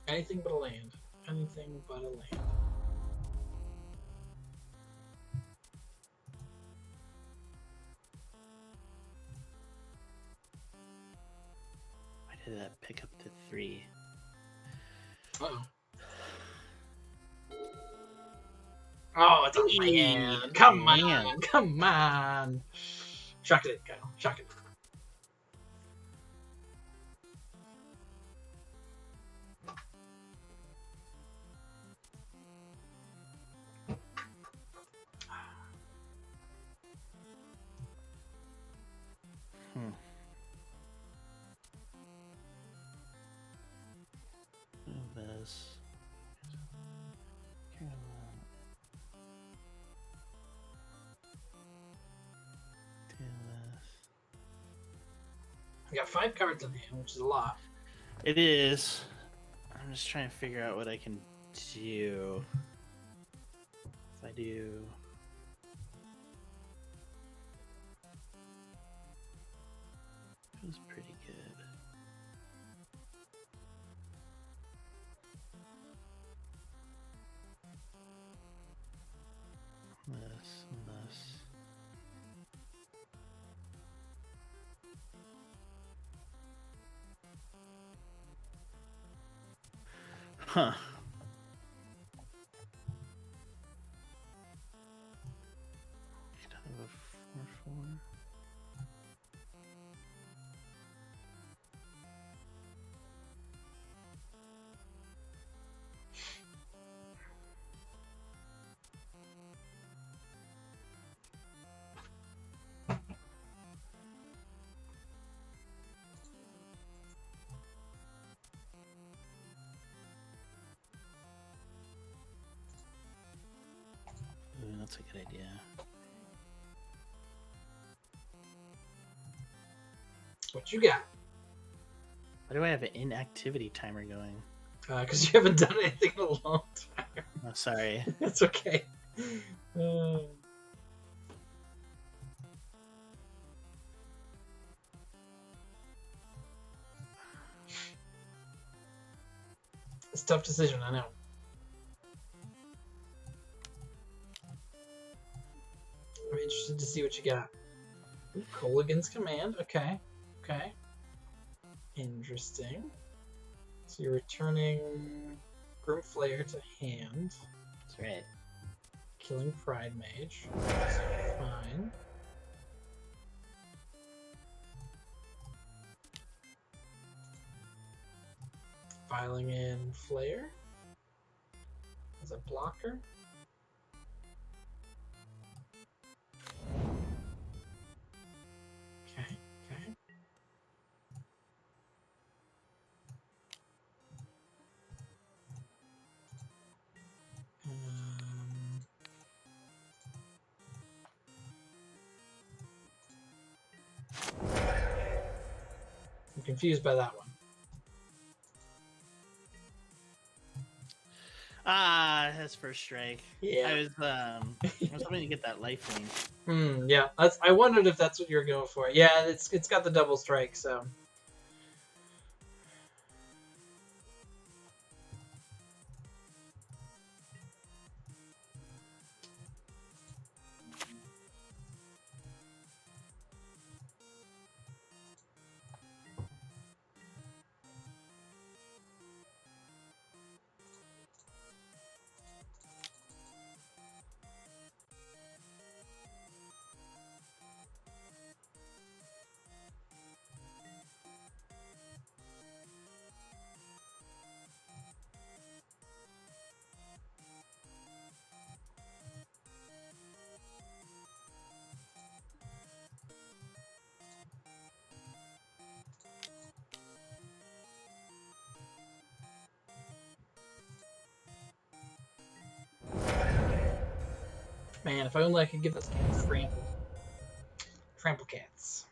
Anything but a land. Anything but a land. Why did that pick up to 3? Uh-oh. Oh, it's a land. Come on. Come on. Shock it, Kyle. Shock it. I got 5 cards in hand, which is a lot. It is. I'm just trying to figure out what I can do. If I do... Feels pretty good. This and this. Huh. Could I have a 4/4? Ooh, that's a good idea. What you got? Why do I have an inactivity timer going? Because you haven't done anything in a long time. Oh, sorry. It's okay. It's a tough decision, I know. I'm interested to see what you got. Ooh, Colligan's Command. Okay. Okay. Interesting. So you're returning Grim Flayer to hand. That's right. Killing Pride Mage. That's fine. Filing in Flayer as a blocker. Okay, okay. I'm confused by that one. Ah, that's first strike. Yeah. I was hoping to get that life link. Yeah. I wondered if that's what you were going for. Yeah, it's got the double strike, so. Man, if only I could give this cat trample. Trample cats.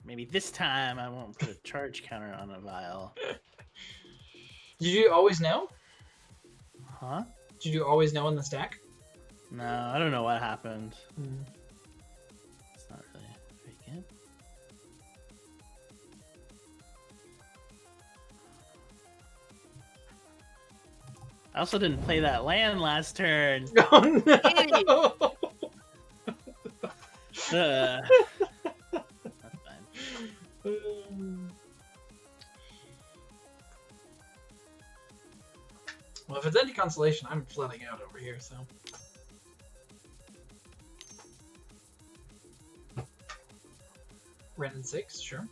Maybe this time I won't put a charge counter on a vial. Did you always know? Huh? Did you always know in the stack? No, I don't know what happened. It's not really very good. I also didn't play that land last turn. Oh no! That's fine. Well, if it's any consolation, I'm flooding out over here, so. Ren and 6, sure.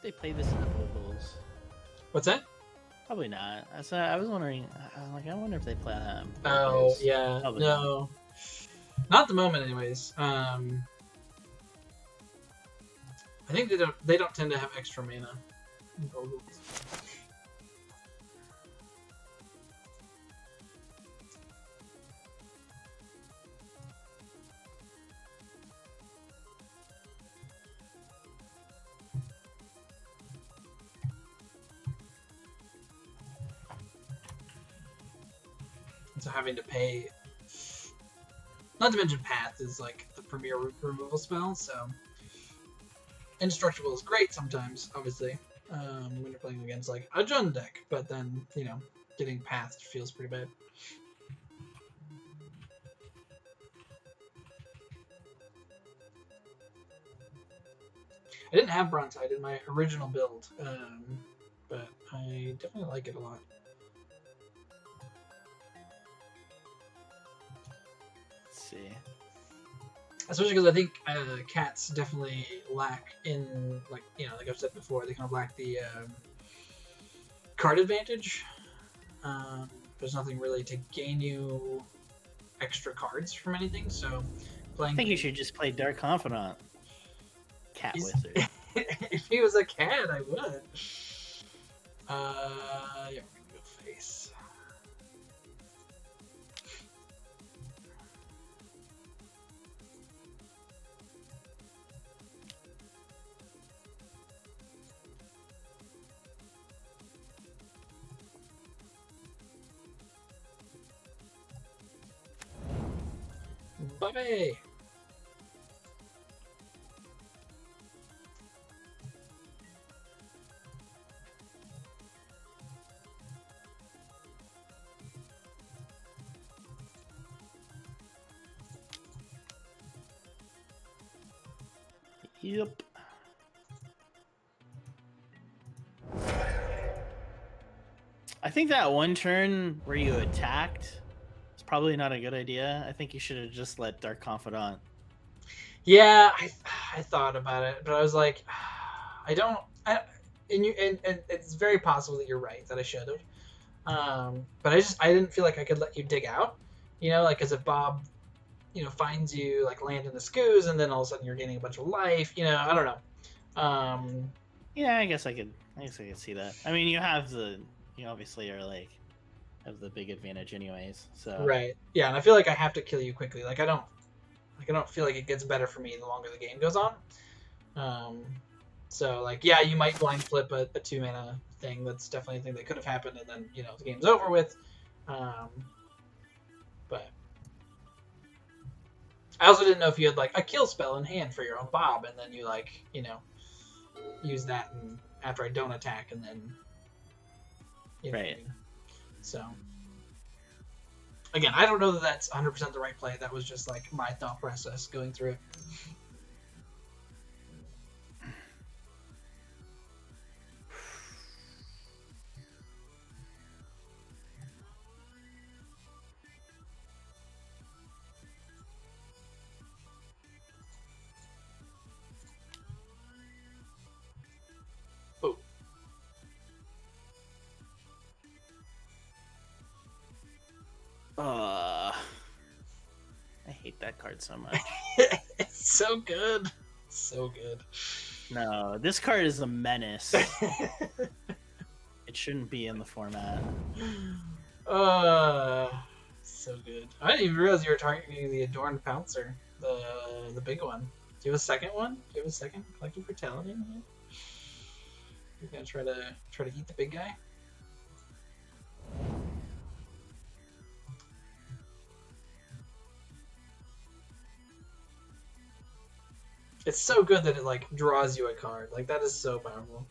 they play this in Bluebills. What's that? Probably not. I was wondering. I wonder if they play that. Oh yeah, Probably no, not at the moment, anyways. I think they don't tend to have extra mana. So having to pay, not to mention Path is like the premier removal spell, so Indestructible is great sometimes, obviously, when you're playing against like a Jund deck, but then, you know, getting Pathed feels pretty bad. I didn't have Bronzehide in my original build, but I definitely like it a lot. Let's see. Especially because I think cats definitely lack in, like, you know, like I've said before, they kind of lack the card advantage. There's nothing really to gain you extra cards from anything, so playing... I think you should just play Dark Confidant. Cat Wizard. If he was a cat, I would. Yeah, we're gonna go face. Bye-bye! Yep. I think that one turn where you attacked is probably not a good idea. I think you should have just let Dark Confidant. Yeah, I thought about it, but I was like, and it's very possible that you're right, that I should have. But I didn't feel like I could let you dig out, you know, like, because if Bob, you know, finds you, like, land in the scoos, and then all of a sudden you're gaining a bunch of life, you know, I don't know. Yeah, I guess I could see that. I mean, you obviously are like have the big advantage anyways. So Right. Yeah, and I feel like I have to kill you quickly. Like, I don't feel like it gets better for me the longer the game goes on. So, like, yeah, you might blind flip a 2-mana thing. That's definitely a thing that could have happened, and then, you know, the game's over with. But I also didn't know if you had, like, a kill spell in hand for your own Bob, and then you, like, you know, use that after I don't attack, and then... You know, right. So... Again, I don't know that that's 100% the right play. That was just, like, my thought process going through it. I hate that card so much. It's so good. So good. No, this card is a menace. It shouldn't be in the format. So good. I didn't even realize you were targeting the Adorned Pouncer, the big one. Do you have a second one? Do you have a second Collective Brutality? You're gonna try to eat the big guy? It's so good that it, like, draws you a card. Like, that is so powerful.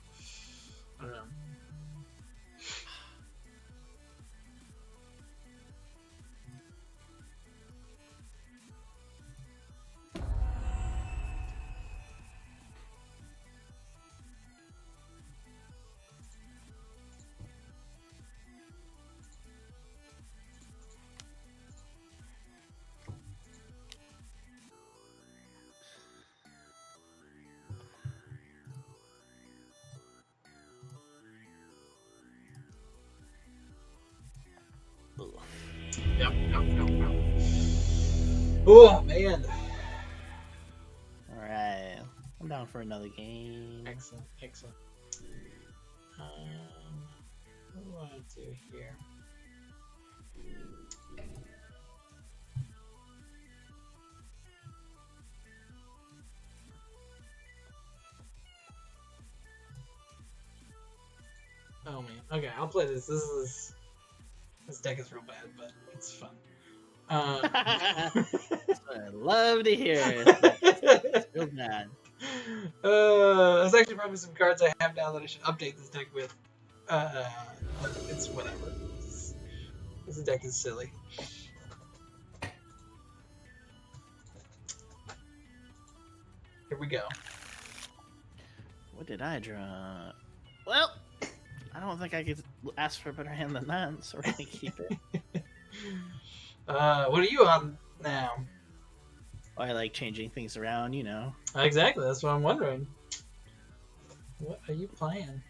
I don't know. Oh man. All right, I'm down for another game. Excellent, excellent. What do I want to do here? Oh man. Okay, I'll play this. This deck is real bad, but it's fun. That's what I love to hear. Real bad. There's actually probably some cards I have now that I should update this deck with. But it's whatever. This deck is silly. Here we go. What did I draw? Well, I don't think I could ask for a better hand than that, so we're gonna keep it. What are you on now? I like changing things around, you know. Exactly, that's what I'm wondering. What are you playing?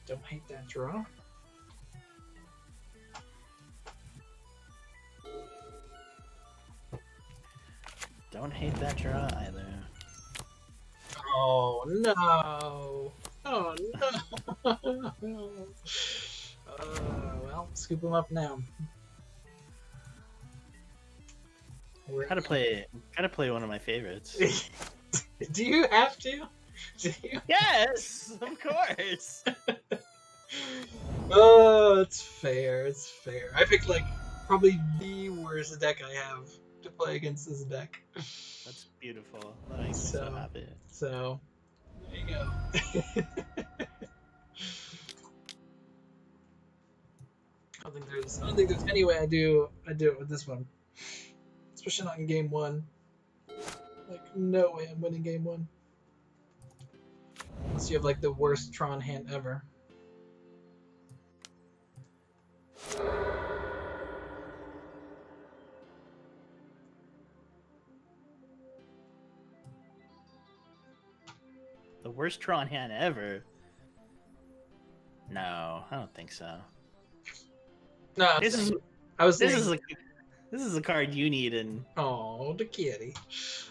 Don't hate that draw. Don't hate that draw either. Oh no! Oh no! Well, scoop him up now. Gotta play one of my favorites. Do you have to? Do you? Yes, of course. Oh, it's fair. It's fair. I picked like probably the worst deck I have to play against this deck. That's beautiful. That makes me so happy. So there you go. I don't think there's any way I do it with this one. Especially not in game one. Like no way I'm winning game one. Unless you have like the worst Tron hand ever. The worst Tron hand ever? No, I don't think so. No, This is a card you need in. Oh, the kitty.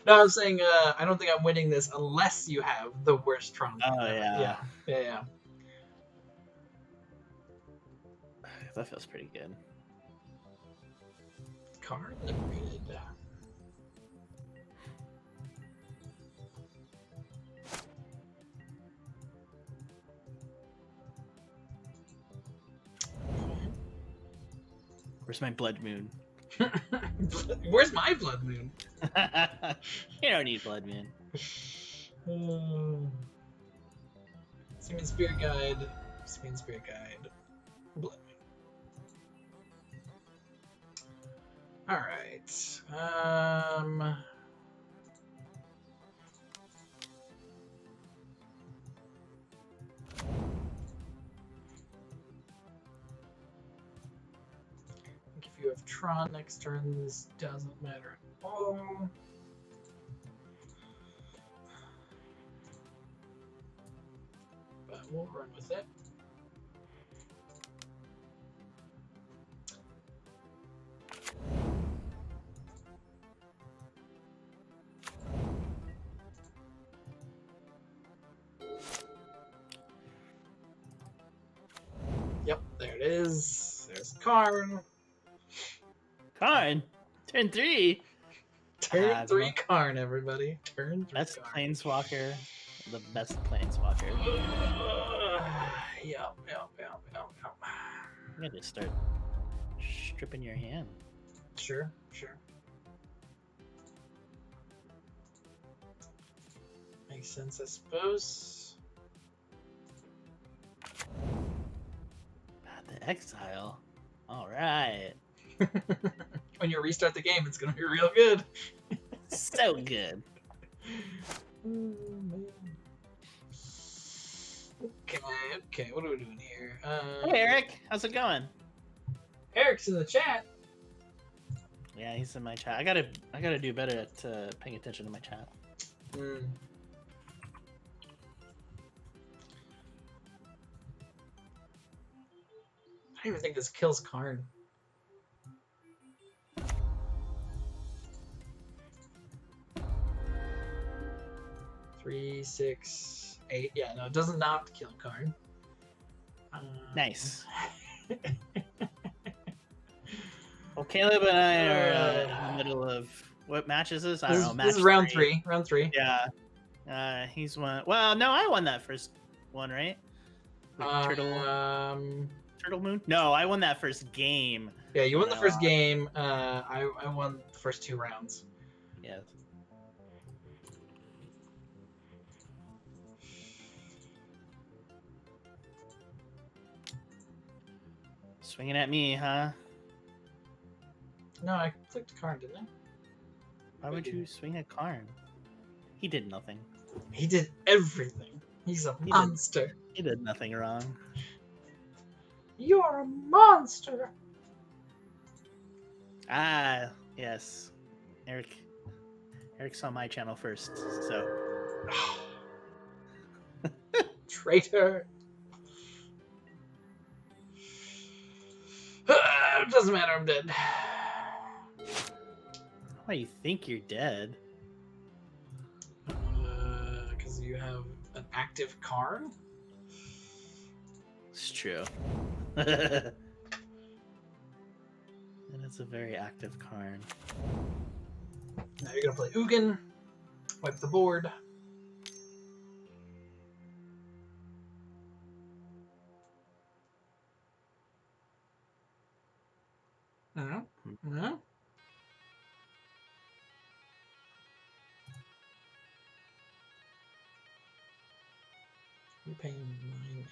No, I'm saying I don't think I'm winning this unless you have the worst Tron. Oh yeah. Yeah. That feels pretty good. Card liberated. Where's my blood moon? Where's my blood moon? You don't need blood moon. Simeon Spirit Guide. Blood moon. Alright. If you have Tron next turn, this doesn't matter at all. But we'll run with it. Yep, there it is. There's Karn. Karn? Turn 3? Turn 3 Karn, everybody. Turn 3 That's Karn. Planeswalker. The best Planeswalker. Yep. I'm gonna start stripping your hand. Sure. Makes sense, I suppose. The Exile. Alright. When you restart the game, it's gonna be real good. So good. Oh, man. Okay, what are we doing here? Hey Eric, how's it going? Eric's in the chat. Yeah, he's in my chat. I gotta do better at paying attention to my chat. don't even think this kills Karn. 3, 6, 8. Yeah, no, it does not kill Karn. Nice. Well, Caleb and I are in the middle of what match is this? I don't know. Match This is round 3. Round 3. Yeah. He's won. Well, no, I won that first one, right? Turtle Moon? No, I won that first game. Yeah, you won the first game. I won the first 2 rounds. Yeah. Swinging at me, huh? No, I clicked Karn, didn't I? Why would you swing at Karn? He did nothing. He did everything. He's a monster. He did nothing wrong. You're a monster. Ah, yes. Eric saw my channel first, so. Traitor. Doesn't matter, I'm dead. Why you think you're dead? Because you have an active Karn? It's true. And it's a very active Karn. Now you're gonna play Ugin. Wipe the board. No. No. You're paying 9 mana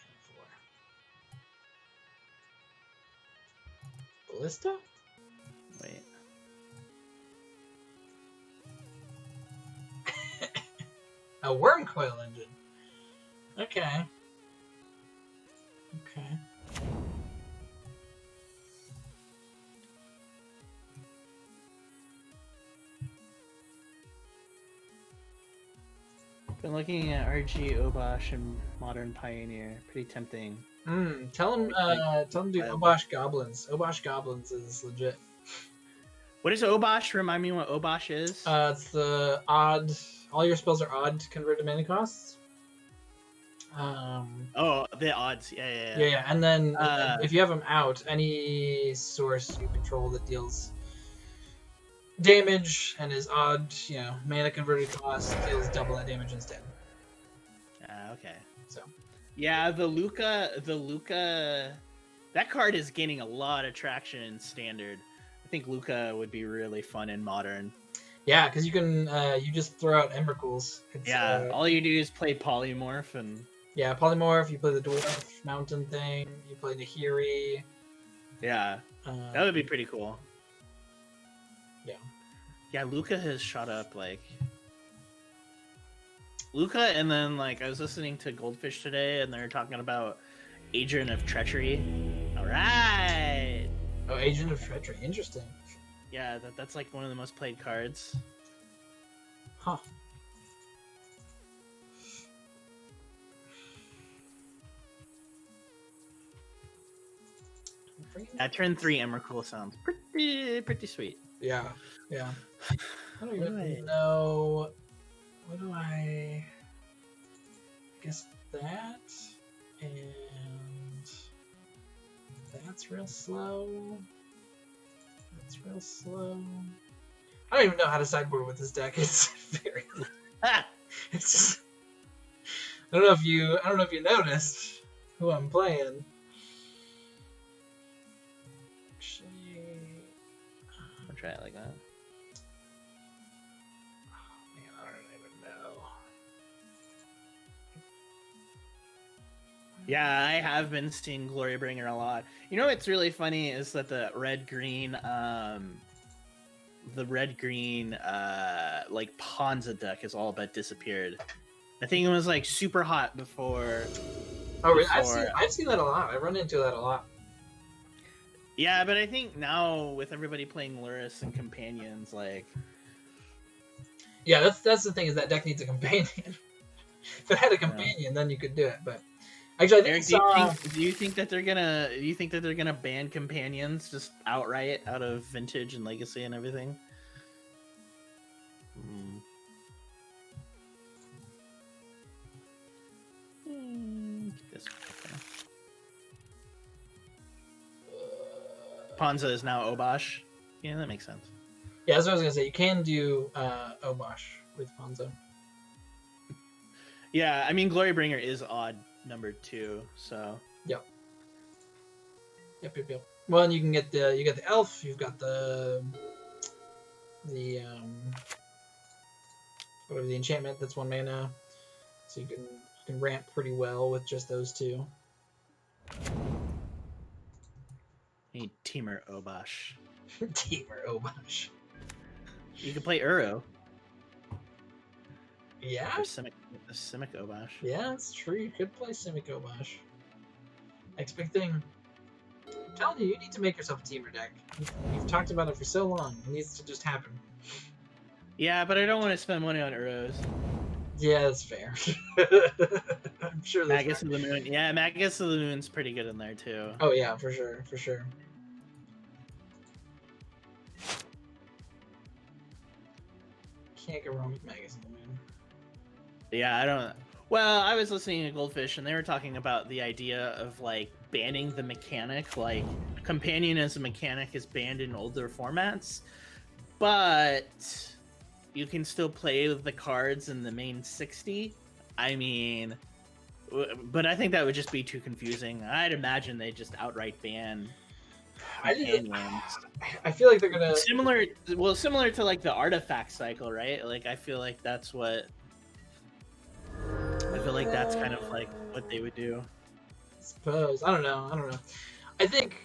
for Ballista? Wait. A worm coil engine. Okay. Okay. Been looking at RG, Obosh, and Modern Pioneer. Pretty tempting. Tell him to do Obosh Goblins. Obosh Goblins is legit. What is Obosh? Remind me what Obosh is. It's the odd. All your spells are odd converted mana costs. Oh, the odds. Yeah. Yeah. And then if you have them out, any source you control that deals damage and is odd, mana converted cost deals double that damage instead. Okay. So. Yeah, the Luca, that card is gaining a lot of traction in Standard. I think Luca would be really fun in Modern. Yeah, because you can you just throw out Embercools. All you do is play Polymorph and. Yeah, Polymorph. You play the Dwarf Mountain thing. You play Nahiri. Yeah, that would be pretty cool. Yeah. Yeah, Luca has shot up like. Luca, and then I was listening to Goldfish today, and they're talking about Agent of Treachery. All right. Oh, Agent of Treachery. Interesting. Yeah, that's one of the most played cards. Huh. Turn 3 Emrakul sounds pretty sweet. Yeah. I don't even know. What do I guess that and that's real slow. That's real slow. I don't even know how to sideboard with this deck. It's very. It's just. I don't know if you noticed who I'm playing. Actually, I'll try it like that. Yeah, I have been seeing Glorybringer a lot. You know what's really funny is that the red-green Ponza deck has all but disappeared. I think it was super hot before. Oh, really? I've seen that a lot. I run into that a lot. Yeah, but I think now with everybody playing Lurrus and companions, Yeah, that's the thing, is that deck needs a companion. If it had a companion, then you could do it, but Actually, I think Eric, do you think that they're gonna ban companions just outright out of Vintage and Legacy and everything? This Ponza is now Obosh. Yeah, that makes sense. Yeah, that's what I was gonna say. You can do Obosh with Ponzo. Yeah, I mean Glorybringer is odd number 2, so. Yep. Well, and you can get the elf. You've got the whatever the enchantment. That's 1 mana, so you can ramp pretty well with just those 2. Need Teamer Obosh. Teamer Obosh. You can play Uro. Yeah. Or Simic Obosh. Yeah, it's true. You could play Simic Obosh. Next big thing. I'm telling you, you need to make yourself a teamer deck. You've talked about it for so long. It needs to just happen. Yeah, but I don't want to spend money on Uros. Yeah, that's fair. I'm sure that's Magus of the Moon. Yeah, Magus of the Moon's pretty good in there too. Oh yeah, for sure, for sure. Can't go wrong with Magus of the Moon. Yeah, I don't. Well, I was listening to Goldfish, and they were talking about the idea of like banning the mechanic. Like, Companion as a mechanic is banned in older formats, but you can still play with the cards in the main 60. I mean, but I think that would just be too confusing. I'd imagine they just outright ban companions. I feel like they're gonna similar to like the artifact cycle, right? Like, I feel like that's kind of like what they would do. I suppose. I don't know. I think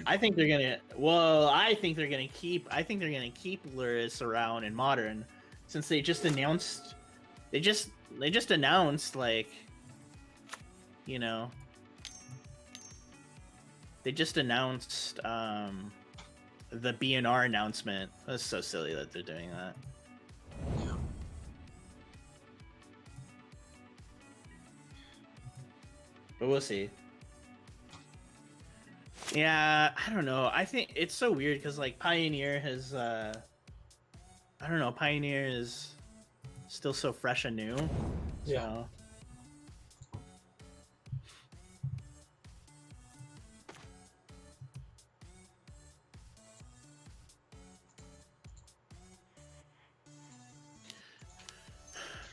I think they're gonna keep Luris around in Modern, since they just announced like, you know, they just announced the BNR announcement. That's so silly that they're doing that. Yeah. But we'll see. Yeah, I don't know. I think it's so weird because like Pioneer has, I don't know. Pioneer is still so fresh and new. Yeah. So.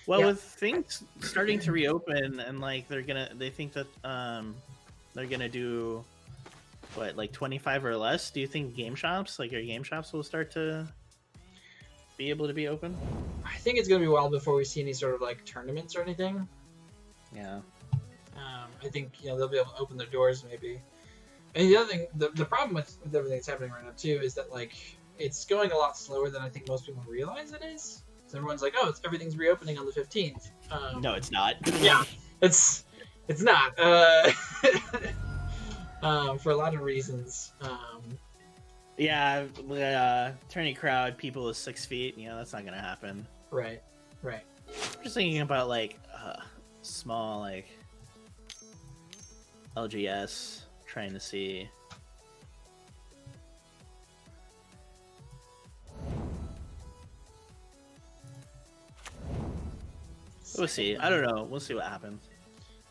Well, with things starting to reopen and like they think that they're gonna do what, like 25 or less. Do you think game shops will start to be able to be open? I think it's gonna be a while before we see any sort of like tournaments or anything. Yeah. I think they'll be able to open their doors maybe. And the other thing, the problem with everything that's happening right now too is that like it's going a lot slower than I think most people realize it is. So everyone's like, oh, everything's reopening on the 15th. No, it's not. Yeah, it's not. For a lot of reasons. Yeah, turning crowd, people with 6 feet. That's not gonna happen. Right. I'm just thinking about like small like LGS, trying to see. We'll see. I don't know. We'll see what happens.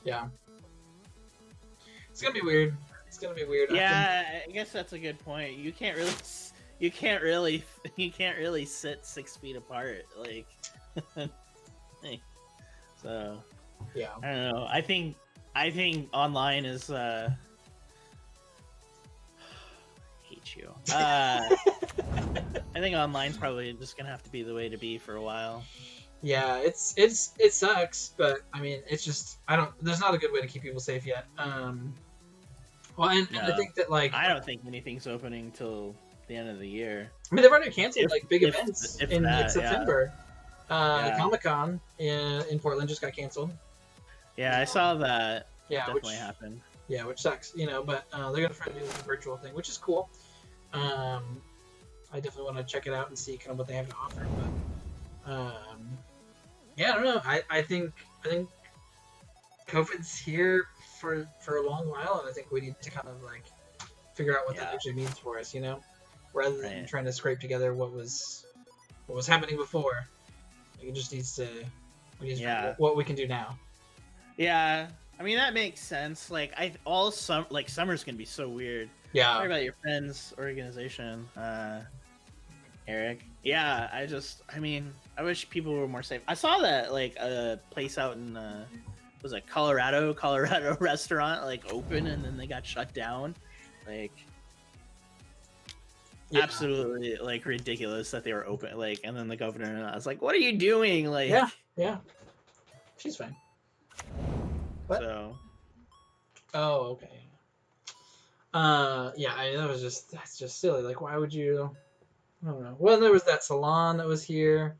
Yeah. It's gonna be weird. Yeah, I guess that's a good point. You can't really sit 6 feet apart, like. So. Yeah. I don't know. I think online is. Hate you. I think online's probably just gonna have to be the way to be for a while. Yeah, it sucks, but I mean, it's just there's not a good way to keep people safe yet. Well, and I think that like I don't think anything's opening till the end of the year. I mean, they've already canceled big events in September. Yeah. Comic-Con in Portland just got canceled. Yeah, I saw that. Yeah, definitely happened. Yeah, which sucks, but they're gonna try to do this virtual thing, which is cool. I definitely want to check it out and see kind of what they have to offer. But yeah, I don't know. I think COVID's here for a long while, and I think we need to kind of like figure out what that actually means for us, rather than trying to scrape together what was happening before. It just needs to what we can do now. Yeah, I mean that makes sense. Like summer's gonna be so weird. Yeah. Sorry about your friend's organization, Eric. Yeah, I wish people were more safe. I saw that like a place out in was it Colorado restaurant like open and then they got shut down. Like absolutely like ridiculous that they were open. Like, and then the governor and I was like, "What are you doing?" Like, yeah, she's fine. What? So. Oh, okay. Yeah, that's just silly. Like, why would you? I don't know. Well, there was that salon that was here.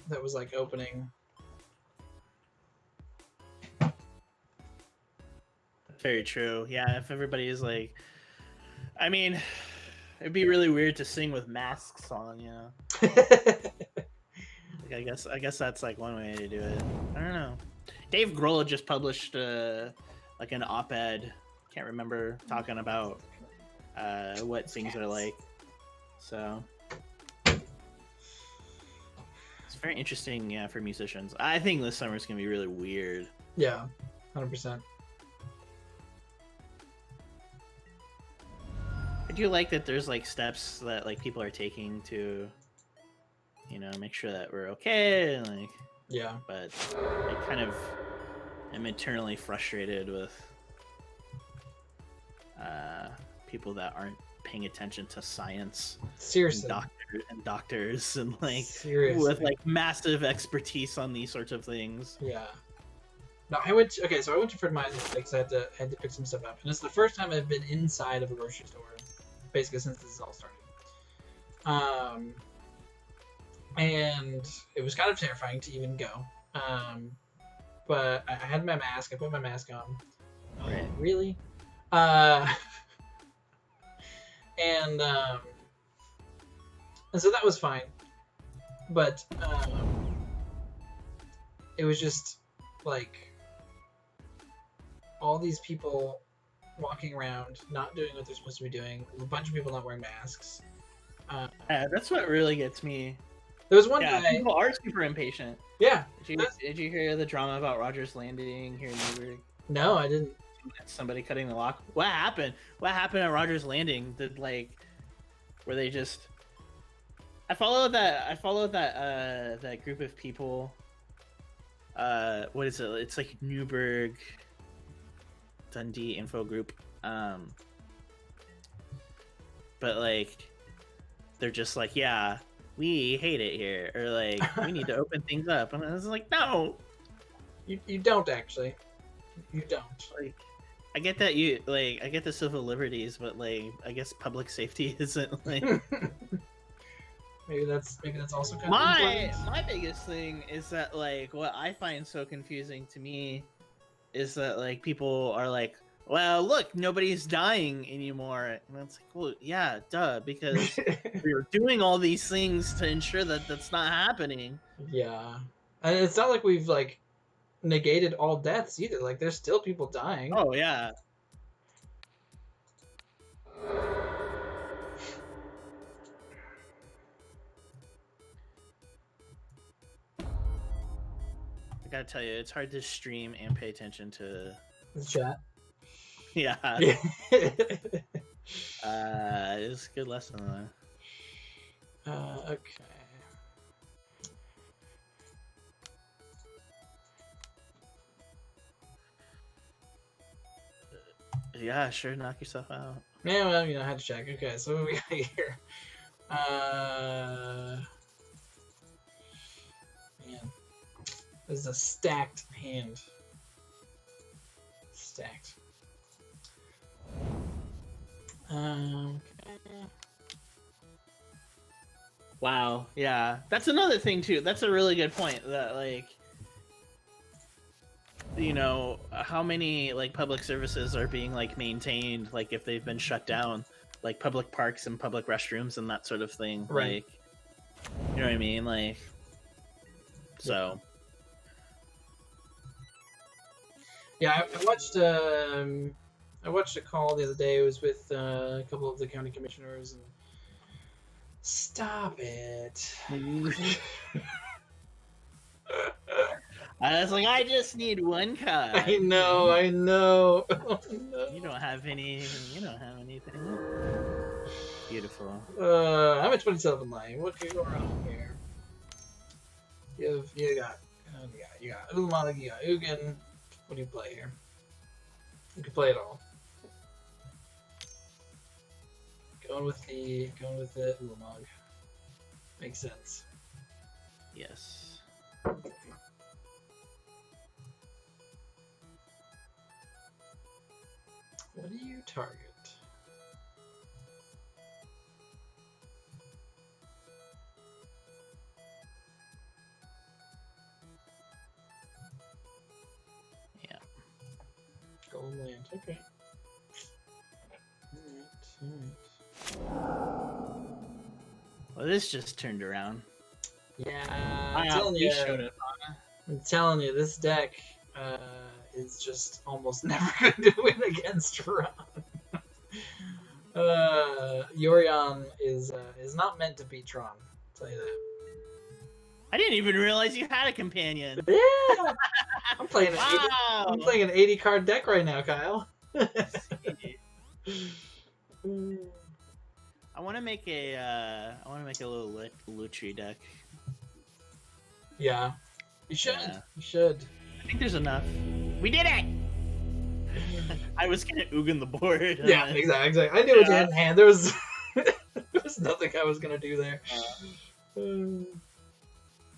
That was like opening. Very true. Yeah, if everybody is like, I mean, it'd be really weird to sing with masks on, Like, I guess that's like one way to do it. I don't know. Dave Grohl just published like an op-ed. Can't remember, talking about what things are like. So it's very interesting, yeah, for musicians. I think this summer's gonna be really weird. Yeah, 100%. I do like that there's like steps that like people are taking to, make sure that we're okay. And, like, yeah. But I kind of am eternally frustrated with people that aren't paying attention to science. Seriously. And doctors and like seriously, with like massive expertise on these sorts of things. Yeah. No, I went to Fred Meyer's because I had to pick some stuff up, and it's the first time I've been inside of a grocery store, basically since this all started. And it was kind of terrifying to even go. But I had my mask. I put my mask on. Right. Really? And so that was fine. But it was just like all these people walking around, not doing what they're supposed to be doing. A bunch of people not wearing masks. That's what really gets me. There was one guy. People are super impatient. Yeah. Did you hear the drama about Rogers Landing here in Newburgh? No, I didn't. Somebody cutting the lock. What happened? What happened at Rogers Landing? Where they just? I followed that that group of people. What is it? It's like Newburgh Dundee info group. But like, they're just like, yeah, we hate it here, or like, we need to open things up, and I was like, no, you don't actually. You don't. Like, I get that I get the civil liberties, but like, I guess public safety isn't like. Maybe that's also kind of my biggest thing is that like what I find so confusing to me is that like people are like, well, look, nobody's dying anymore, and it's like, well, yeah, duh, because we were doing all these things to ensure that that's not happening. Yeah, and it's not like we've like negated all deaths either. Like, there's still people dying. Oh yeah. I gotta tell you, it's hard to stream and pay attention to the chat. Yeah. It's a good lesson though. Okay. Yeah, sure, knock yourself out. Yeah, well, I had to check. Okay, so what we got here? Man, this is a stacked hand. Stacked. Okay. Wow, yeah, that's another thing too. That's a really good point. That like, how many like public services are being like maintained, like if they've been shut down, like public parks and public restrooms and that sort of thing. Right. Like, you know what I mean? Like, so Yeah, I watched a call the other day. It was with a couple of the county commissioners. And stop it. I was like, I just need one card. I know. Oh, no. You don't have any. You don't have anything. Beautiful. I'm at 27 lane. What can go wrong here? You got Ulamog, you got Ugin. What do you play here? You can play it all. Going with the Ulamog. Makes sense. Yes. What do you target? Yeah. Golden land. Okay. Alright. Well, this just turned around. Yeah, I'm telling you. Showed it. I'm telling you, this deck is just almost never going to win against Ron. Yorion is not meant to beat Tron. I'll tell you that. I didn't even realize you had a companion. Yeah, I'm playing wow. I'm playing an 80 card deck right now, Kyle. I want to make a little Lutri deck. Yeah, you should. Yeah. You should. I think there's enough. We did it. I was gonna Ugin the board. Yeah, exactly. I knew what you had in hand. There was nothing I was gonna do there. If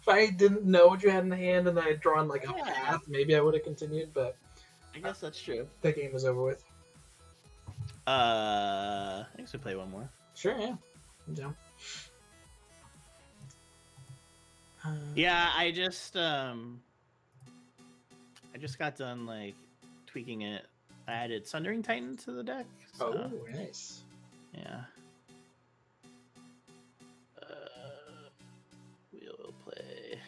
I didn't know what you had in hand and I had drawn like a path, maybe I would have continued. But I guess that's true. That game was over with. I guess we play one more. Sure, yeah. I'm down. Yeah, I just got done like tweaking it. I added Sundering Titan to the deck. So, oh, nice. Yeah. We'll play.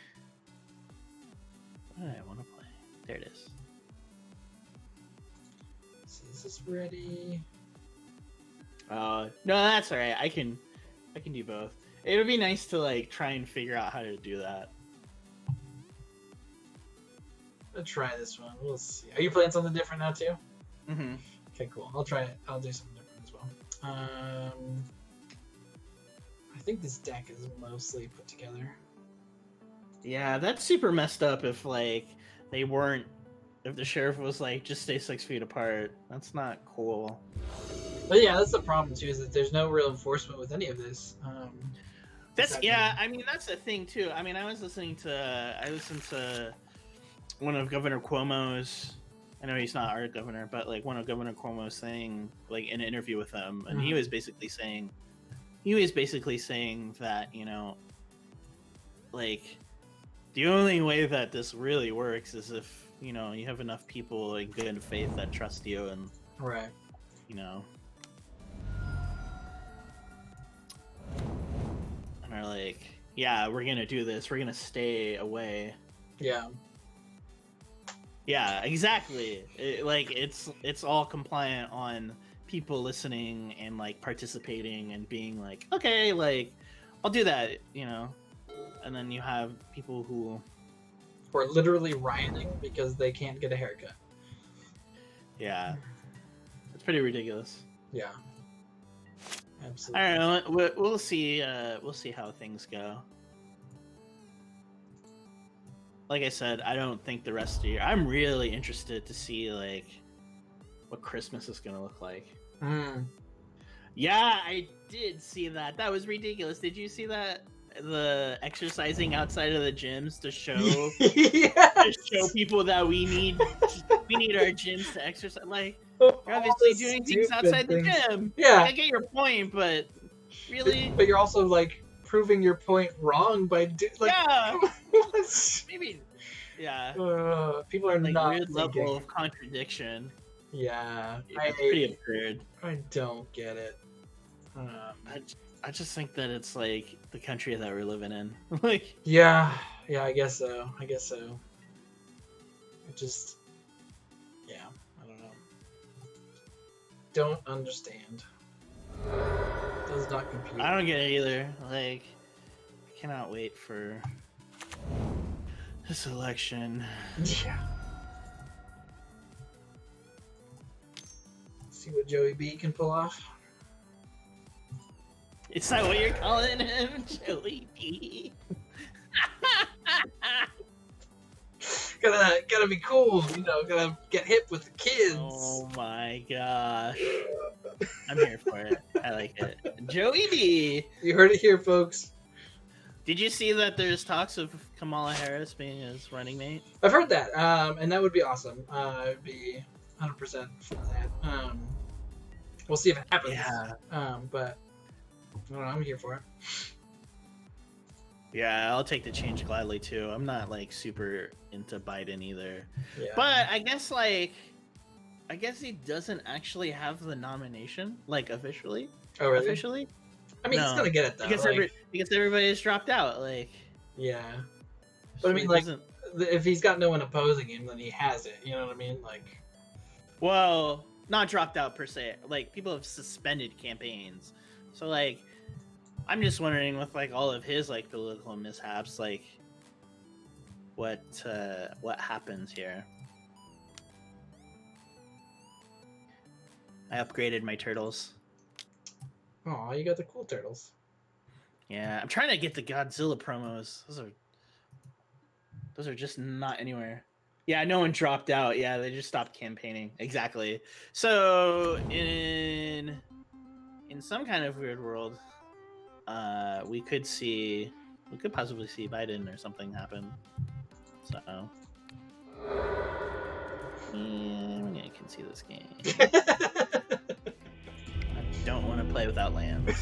What do I want to play? There it is. Is this ready? No, that's all right. I can do both. It would be nice to like try and figure out how to do that. I'll try this one. We'll see. Are you playing something different now too? Mm-hmm. Okay, cool. I'll try it. I'll do something different as well. I think this deck is mostly put together. Yeah, that's super messed up. If like they weren't, if the sheriff was like, just stay 6 feet apart. That's not cool. But yeah, that's the problem too. Is that there's no real enforcement with any of this. I mean that's the thing too. I mean I listened to one of Governor Cuomo's. I know he's not our governor, but like one of Governor Cuomo's saying like in an interview with him, and he was basically saying that, you know, like the only way that this really works is if, you know, you have enough people in good faith that trust you and right, you know, and are like, yeah, we're gonna do this, we're gonna stay away. Yeah, exactly. It's all compliant on people listening and like participating and being like, okay, like I'll do that, you know. And then you have people who are literally rioting because they can't get a haircut. Yeah, it's pretty ridiculous. Yeah, absolutely. I don't know. We'll see. We'll see how things go. Like I said, I don't think the rest of the year. I'm really interested to see like what Christmas is gonna look like. Yeah, I did see that. That was ridiculous. Did you see that? The exercising outside of the gyms to show to show people that we need our gyms to exercise. Like you're obviously doing things outside the gym. Yeah, I get your point, but really, but you're also like proving your point wrong by maybe, yeah. People are like not weird thinking. level of contradiction. Yeah, it's pretty absurd. I don't get it. I just think that it's like the country that we're living in. Like, yeah, I guess so. Yeah, I don't know. Don't understand. Does not compute. I don't get it either. Like, I cannot wait for this election. Yeah. See what Joey B can pull off. Is that what you're calling him, Joey B? Gotta be cool, you know. Gotta get hip with the kids. Oh my gosh, I'm here for it. I like it. Joey B. You heard it here, folks. Did you see that there's talks of Kamala Harris being his running mate? I've heard that, and that would be awesome. I'd be 100% for that. We'll see if it happens. Yeah. But I don't know, I'm here for it. Yeah, I'll take the change gladly too. I'm not like super into Biden either. Yeah. But I guess he doesn't actually have the nomination, like officially. Oh, really? Officially? I mean, No. he's gonna get it though. Because everybody's dropped out. Like, yeah. But so I mean, he like, doesn't- if he's got no one opposing him, then he has it. You know what I mean? Like, well, not dropped out per se. Like, people have suspended campaigns. So like, I'm just wondering with like all of his like political mishaps, like what happens here. I upgraded my turtles. oh, you got the cool turtles. Yeah, I'm trying to get the Godzilla promos. Those are just not anywhere. Yeah, no one dropped out. Yeah, they just stopped campaigning. Exactly. So in some kind of weird world, we could possibly see Biden or something happen. So yeah, I can see this game. I don't want to play without lands.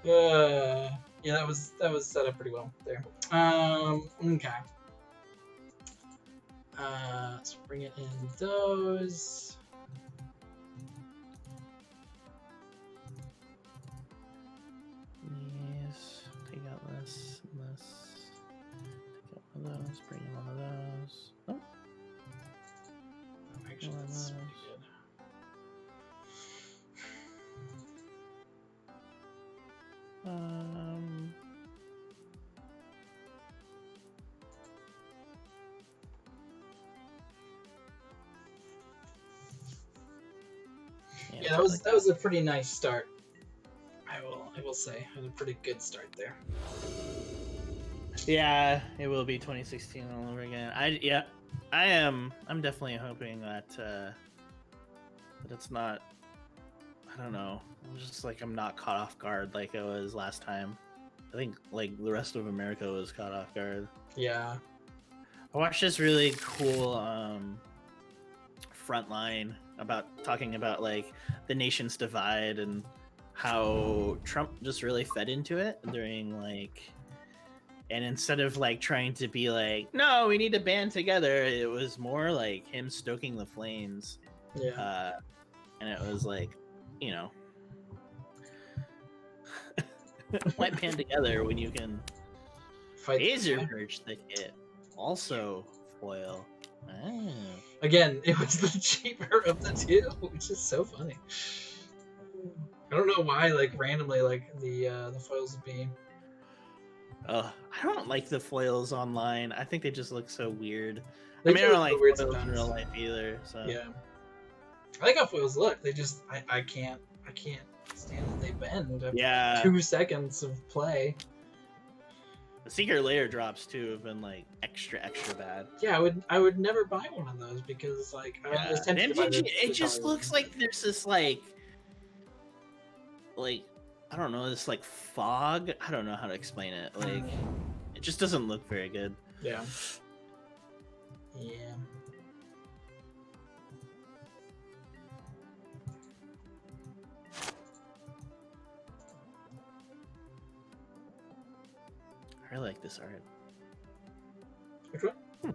Yeah, that was set up pretty well there. Okay. Let's bring it in those. Yes, take out this and this. Take out one of those, bring in one of those. Oh, Actually, one of that's those. pretty good. Yeah, that was a pretty nice start. I will say, it was a pretty good start there. Yeah, it will be 2016 all over again. I'm definitely hoping that it's not. I don't know. I'm just like I'm not caught off guard like I was last time. I think like the rest of America was caught off guard. Yeah. I watched this really cool Frontline talking about like the nation's divide and how Trump just really fed into it during like, and instead of like trying to be like, no, we need to band together, it was more like him stoking the flames. Yeah. And it was like, you know, why band together when you can Fight Laser Purge Thicket also foil. Oh. Again, it was the cheaper of the two, which is so funny. I don't know why, like randomly, like the foils would be. I don't like the foils online. I think they just look so weird. They I mean, I do don't look like weird foils in sometimes. real life either. So Yeah, I like how foils look. They just, I can't stand that they bend. After yeah, 2 seconds of play. the Secret Lair drops too have been like extra bad. Yeah, I would never buy one of those because like I'm Yeah. just tempted to buy MTG, the it just colors. looks like there's this like I don't know, this like fog. I don't know how to explain it. Like it just doesn't look very good. Yeah. Yeah. I really like this art. Which one?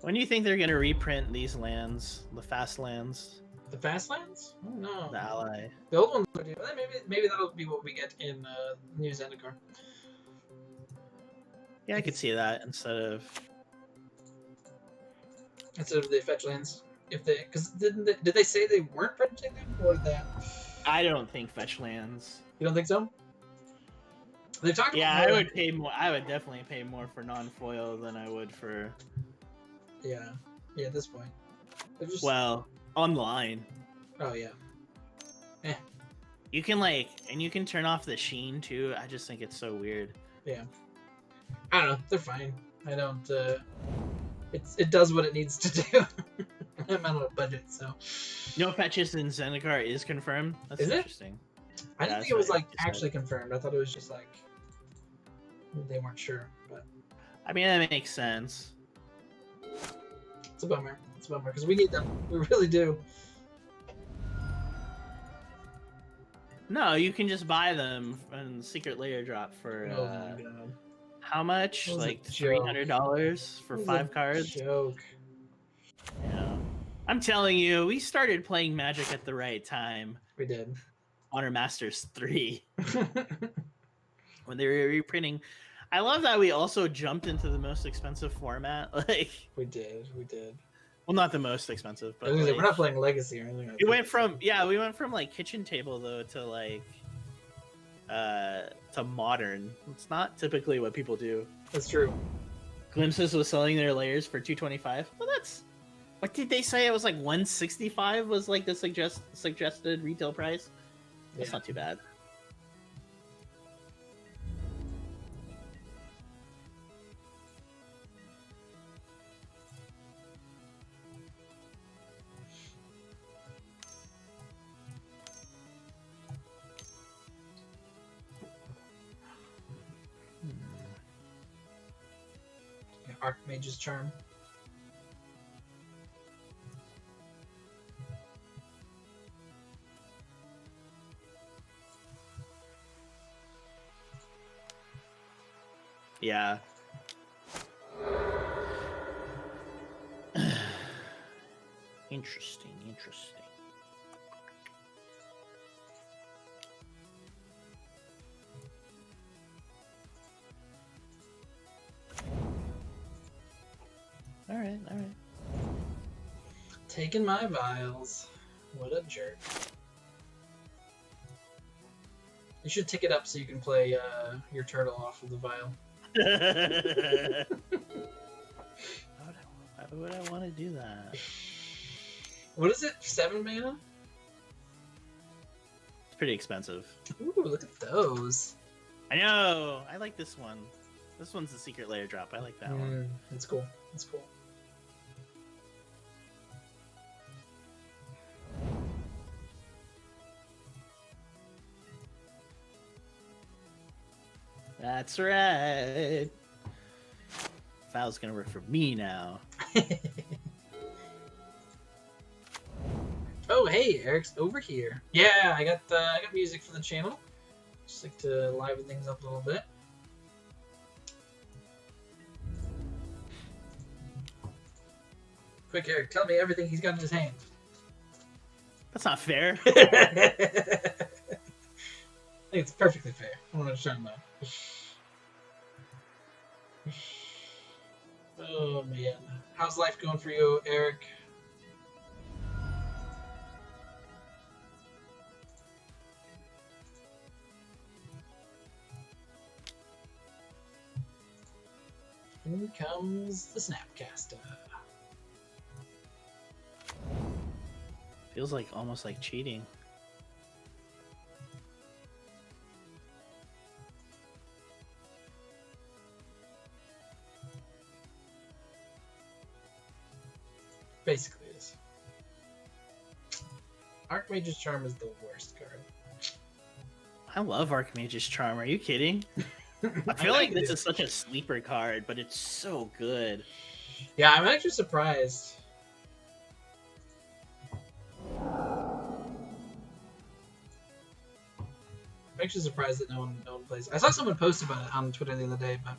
When do you think they're gonna reprint these lands, the fast lands, The Fastlands? Oh, no. the Ally? The old ones are maybe that'll be what we get in New Zendikar. Yeah, I could see that instead of instead of the fetch lands. If they, because did they say they weren't fetching them, or that? I don't think fetch lands. You don't think so? They've talked Yeah, about more. I would pay more. I would definitely pay more for non-foil than I would for. Yeah, at this point. Just... Well, online. Oh yeah. Eh. You can and you can turn off the sheen too. I just think it's so weird. Yeah. I don't know. They're fine. I don't. It does what it needs to do. I'm on a budget, so. No fetches in Zendikar is confirmed. That's interesting. I didn't think it was actually confirmed. I thought it was just they weren't sure. But I mean, that makes sense. It's a bummer. It's a bummer because we need them. We really do. No, you can just buy them and Secret Layer drop for how much? Like $300 for 5 cards. Joke. Yeah, I'm telling you, we started playing Magic at the right time. We did. Honor Masters 3 when they were reprinting. I love that we also jumped into the most expensive format. We did. Well, not the most expensive, but we're not playing Legacy or anything. We went from kitchen table though to to modern. It's not typically what people do. That's true. Glimpses was selling their layers for $225. Well, that's what did they say? It was like $165 was like the suggested retail price. That's not too bad. Archmage's Charm. Yeah. Interesting. All right. Taking my vials. What a jerk. You should tick it up so you can play your turtle off of the vial. Why would I want to do that? What is it? 7 mana? It's pretty expensive. Ooh, look at those. I know. I like this one. This one's the Secret Layer drop. I like that one. That's cool. That's right. File's gonna work for me now. Oh, hey, Eric's over here. Yeah, I got music for the channel. Just like to liven things up a little bit. Quick, Eric, tell me everything he's got in his hand. That's not fair. I think it's perfectly fair. I don't know what you're talking about. Oh man, how's life going for you, Eric? Here comes the Snapcaster. Feels like almost like cheating. Basically it is. Archmage's Charm is the worst card. I love Archmage's Charm. Are you kidding? I feel like this is such a sleeper card, but it's so good. Yeah, I'm actually surprised. I'm actually surprised that no one plays. I saw someone post about it on Twitter the other day, but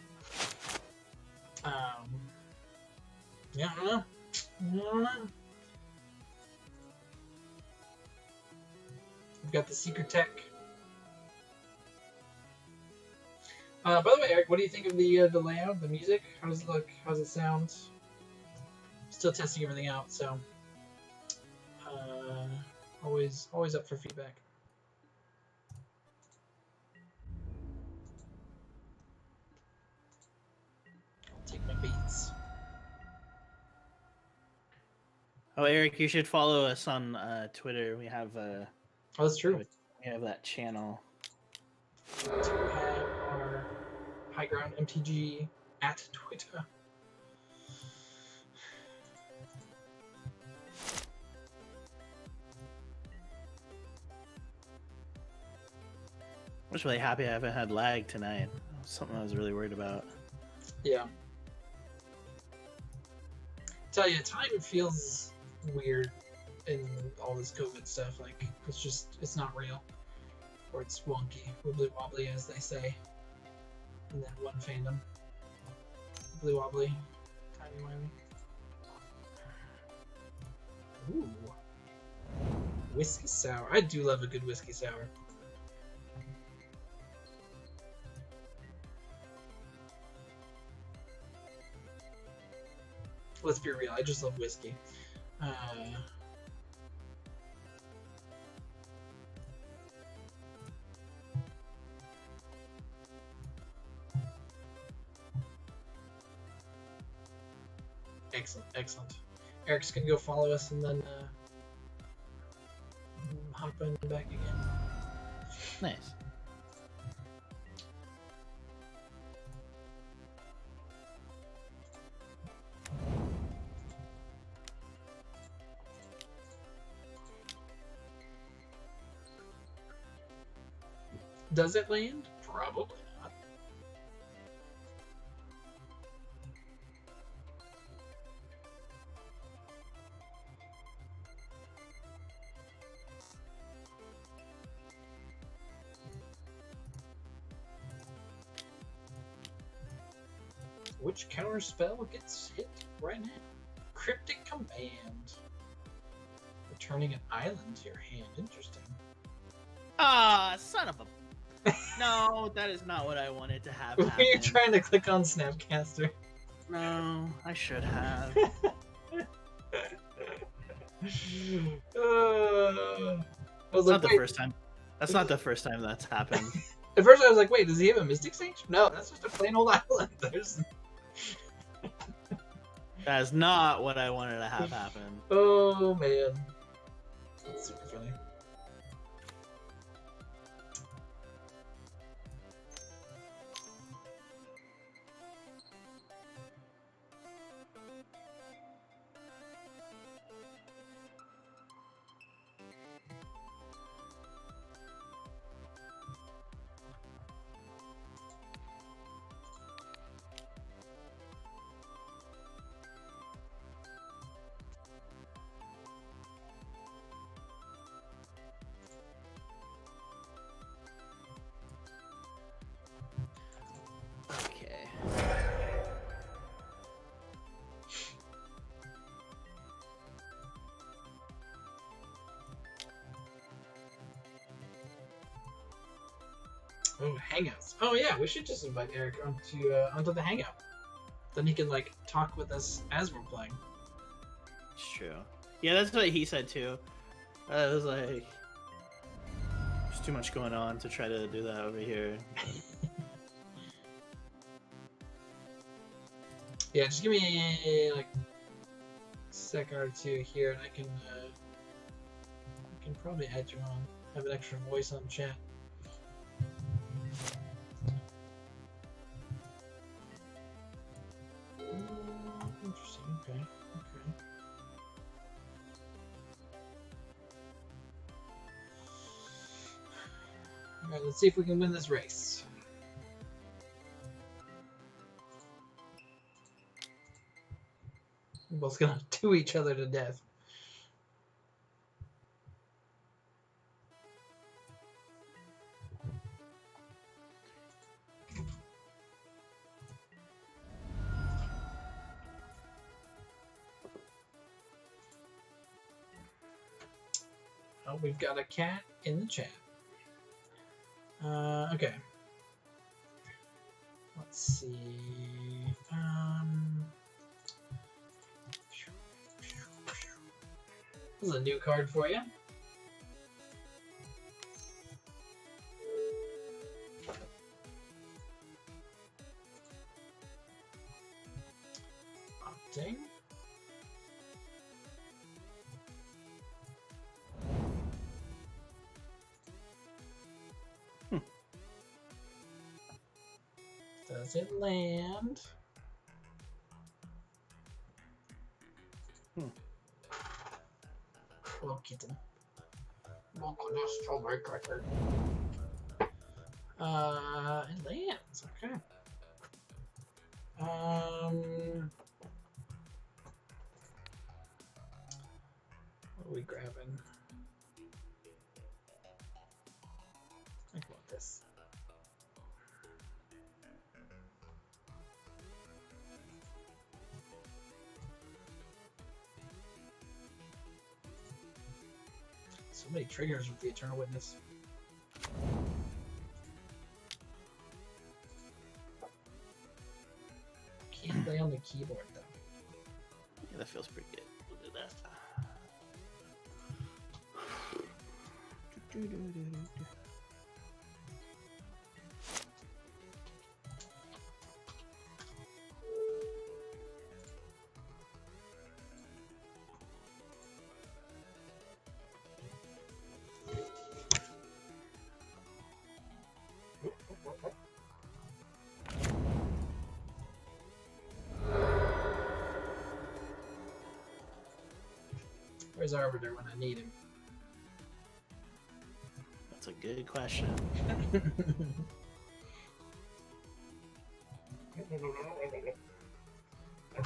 yeah, I don't know. We've got the secret tech. By the way, Eric, what do you think of the layout, the music? How does it look? How does it sound? still testing everything out, so always up for feedback. I'll take my beats. Oh, Eric, you should follow us on Twitter. We have oh, that's true. We have that channel. To have our High Ground MTG at Twitter. I'm just really happy I haven't had lag tonight. Something I was really worried about. Yeah. Tell you, time feels weird in all this COVID stuff. Like, it's not real. Or it's wonky, wibbly wobbly, as they say in that one fandom. Wibbly wobbly, timey wimey. Ooh. Whiskey sour. I do love a good whiskey sour. Let's be real, I just love whiskey. Excellent. Eric's gonna go follow us and then hop in and back again. Nice. Does it land? Probably not. Which counter spell gets hit right now? Cryptic Command. Returning an island to your hand. Interesting. Ah, son of a... No, that is not what I wanted to have happen. Were you trying to click on Snapcaster? No, I should have. That's not the first time. That's not the first time that's happened. At first I was like, wait, does he have a Mystic Sage? No, that's just a plain old island. That is not what I wanted to have happen. Oh, man. That's super funny. Oh, Hangouts. Oh yeah, we should just invite Eric onto the Hangout. Then he can like talk with us as we're playing. It's true. Yeah, that's what he said too. I was like, there's too much going on to try to do that over here. Yeah, just give me like a second or two here, and I can probably add you on. Have an extra voice on chat. Interesting. Okay. All right, let's see if we can win this race. We're both gonna do each other to death. Oh, we've got a cat in the chat. Okay. Let's see. This is a new card for you. Opting. Does it land? We'll get him. It lands. Okay. What are we grabbing? I want this. So many triggers with the Eternal Witness. Can't play on the keyboard though. Yeah, that feels pretty good. We'll do that. Where's Arbiter when I need him? That's a good question. I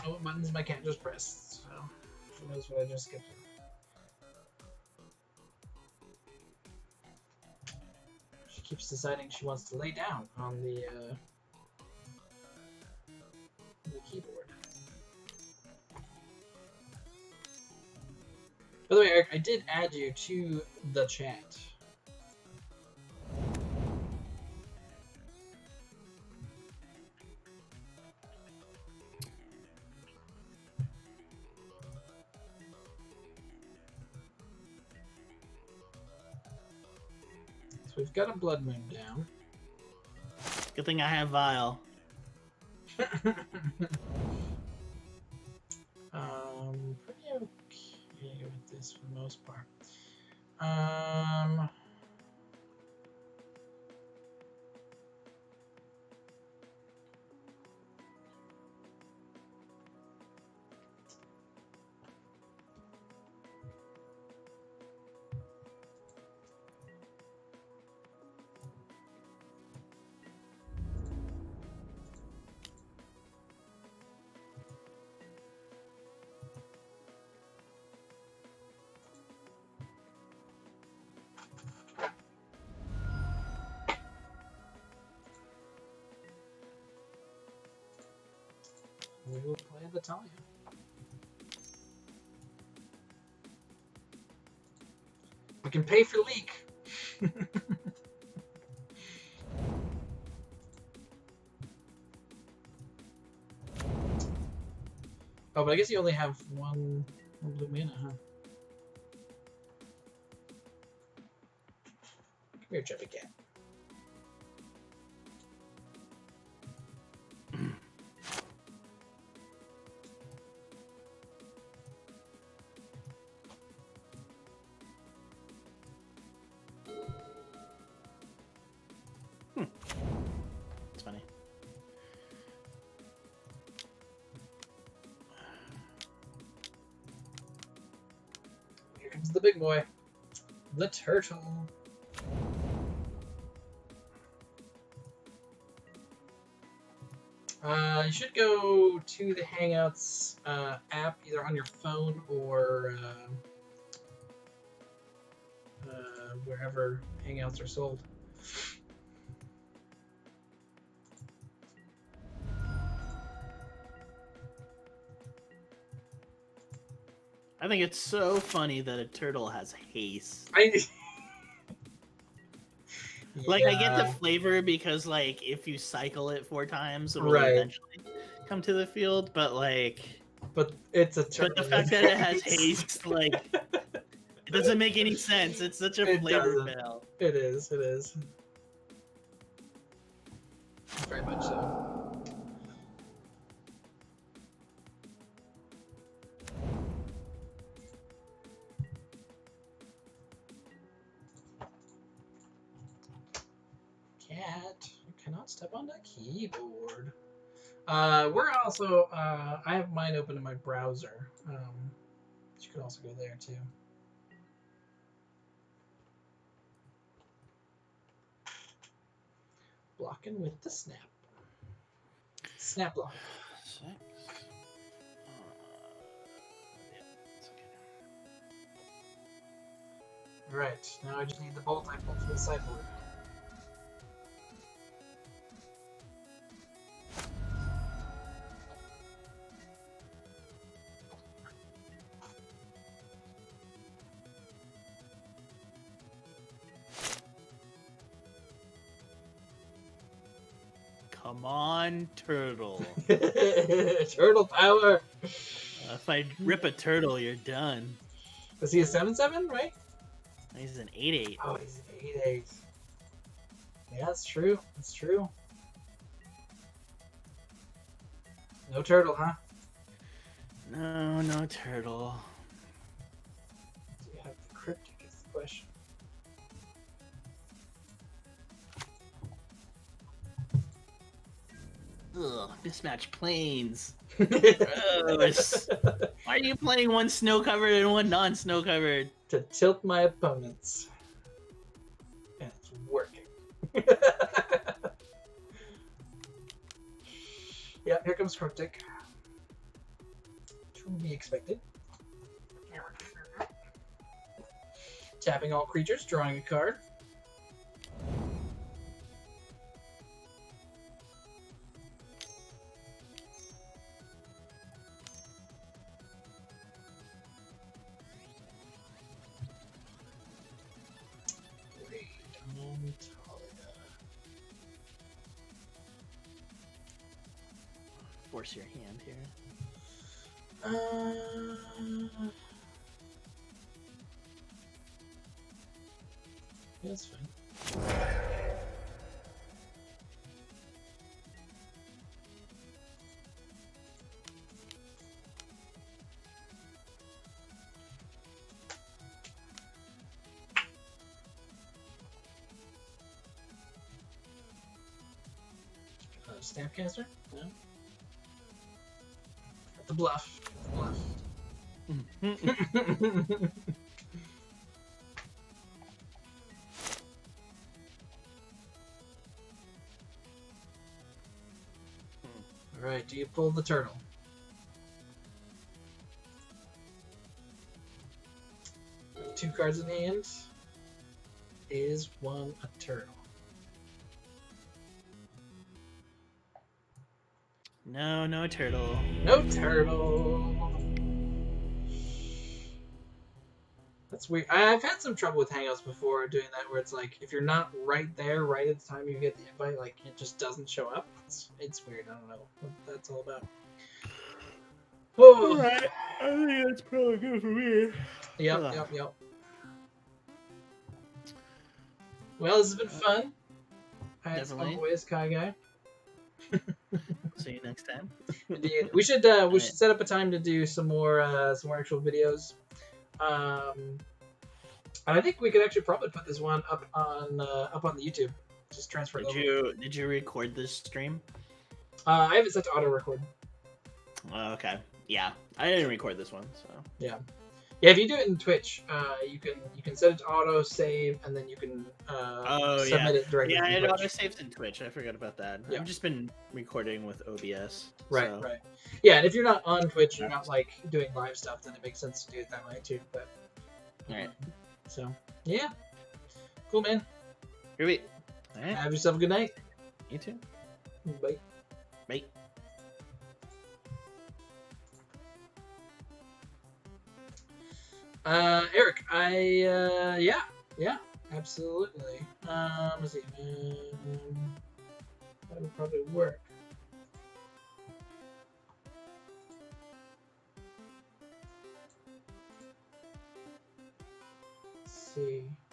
know what buttons my cat just pressed, so who knows what I just skipped. She keeps deciding she wants to lay down on the keyboard. By the way, Eric, I did add you to the chat. So we've got a Blood Moon down. Good thing I have Vile. Pretty okay with this for the most part. We will play the Talia. We can pay for leak. Oh, but I guess you only have one blue mana, huh? Come here, chubby cat. It's funny. Here comes the big boy. The turtle. You should go to the Hangouts app, either on your phone or wherever Hangouts are sold. I think it's so funny that a turtle has haste. Like, I get the flavor because, like, if you cycle it 4 times, it will eventually come to the field, but, like... But it's a turtle. But the fact that it has haste, like... doesn't make any sense. It's such a flavor doesn't. fail. It is. It is. Very much so. Cat, you cannot step on the keyboard. We're also, I have mine open in my browser. You could also go there too. Blocking with the snap. Snap block. Alright, now I just need the bolt I pulled from the sideboard. Come on, turtle. Turtle power! If I rip a turtle, you're done. Was he a 7/7, right? He's an 8/8. Oh, he's an 8/8. Yeah, that's true. That's true. No turtle, huh? No, no turtle. Do you have the cryptic is the question. Ugh, mismatched planes. Gross. Why are you playing one snow covered and one non-snow covered? To tilt my opponents. And it's working. Yeah, here comes cryptic. To be expected. Tapping all creatures, drawing a card. Force your hand here. Yeah, that's fine. Snapcaster? No. Got the bluff. Alright, do you pull the turtle? Two cards in hand. Is one a turtle? No, no turtle. No turtle. That's weird. I've had some trouble with Hangouts before doing that, where it's like if you're not right there, right at the time you get the invite, like it just doesn't show up. It's weird. I don't know what that's all about. Oh, Alright, I think that's probably good for me. Yep. Well, this has been fun. As always, KyGuy. See you next time. Indeed. We should set up a time to do some more actual videos. And I think we could actually probably put this one up on the YouTube. Just transfer it over. Did you record this stream? I have it set to auto record. Okay. Yeah, I didn't record this one, so. Yeah. If you do it in Twitch, you can set it to auto save, and then you can submit it directly. Yeah, it auto saves in Twitch. I forgot about that. Yeah. I've just been recording with OBS. Right, so. right. Yeah, and if you're not on Twitch, you're not like doing live stuff, then it makes sense to do it that way too. But all right. So yeah, cool, man. Groovy. All right. Have yourself a good night. You too. Bye. Bye. Eric, yeah, absolutely. Let's see. That would probably work. see.